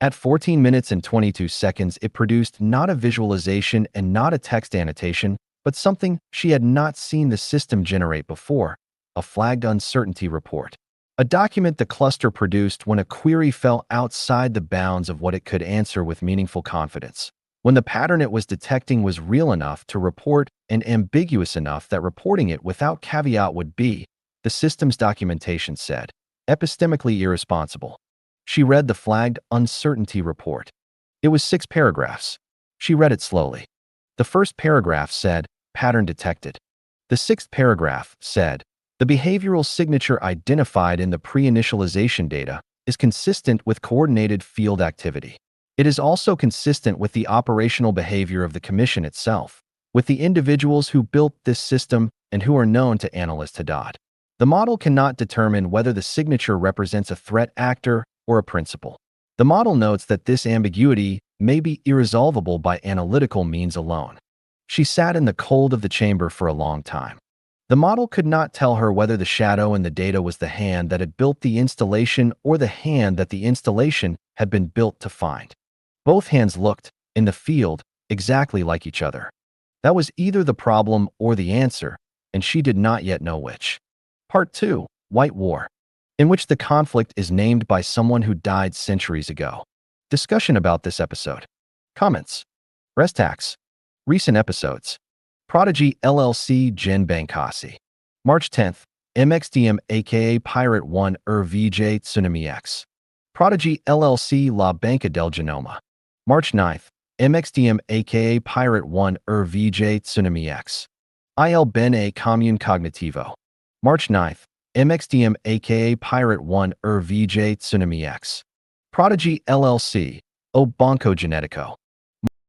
At 14 minutes and 22 seconds, it produced not a visualization and not a text annotation, but something she had not seen the system generate before, a flagged uncertainty report. A document the cluster produced when a query fell outside the bounds of what it could answer with meaningful confidence, when the pattern it was detecting was real enough to report and ambiguous enough that reporting it without caveat would be, the system's documentation said, epistemically irresponsible. She read the flagged uncertainty report. It was 6 paragraphs. She read it slowly. The first paragraph said, pattern detected. The 6th paragraph said, The behavioral signature identified in the pre-initialization data is consistent with coordinated field activity. It is also consistent with the operational behavior of the Commission itself, with the individuals who built this system and who are known to analyst Haddad. The model cannot determine whether the signature represents a threat actor or a principal. The model notes that this ambiguity may be irresolvable by analytical means alone. She sat in the cold of the chamber for a long time. The model could not tell her whether the shadow in the data was the hand that had built the installation or the hand that the installation had been built to find. Both hands looked, in the field, exactly like each other. That was either the problem or the answer, and she did not yet know which. Part 2. White War, in which the conflict is named by someone who died centuries ago. Discussion about this episode. Comments. Restax. Recent episodes. Prodigy LLC Jen Bankasi. March 10th. MXDM aka Pirate 1 VJ Tsunami X. Prodigy LLC La Banca del Genoma. March 9th. MXDM aka Pirate 1 VJ Tsunami X. Il Bene Commune Cognitivo. March 9th. MXDM aka Pirate 1 VJ Tsunami X. Prodigy LLC O Banco Genetico.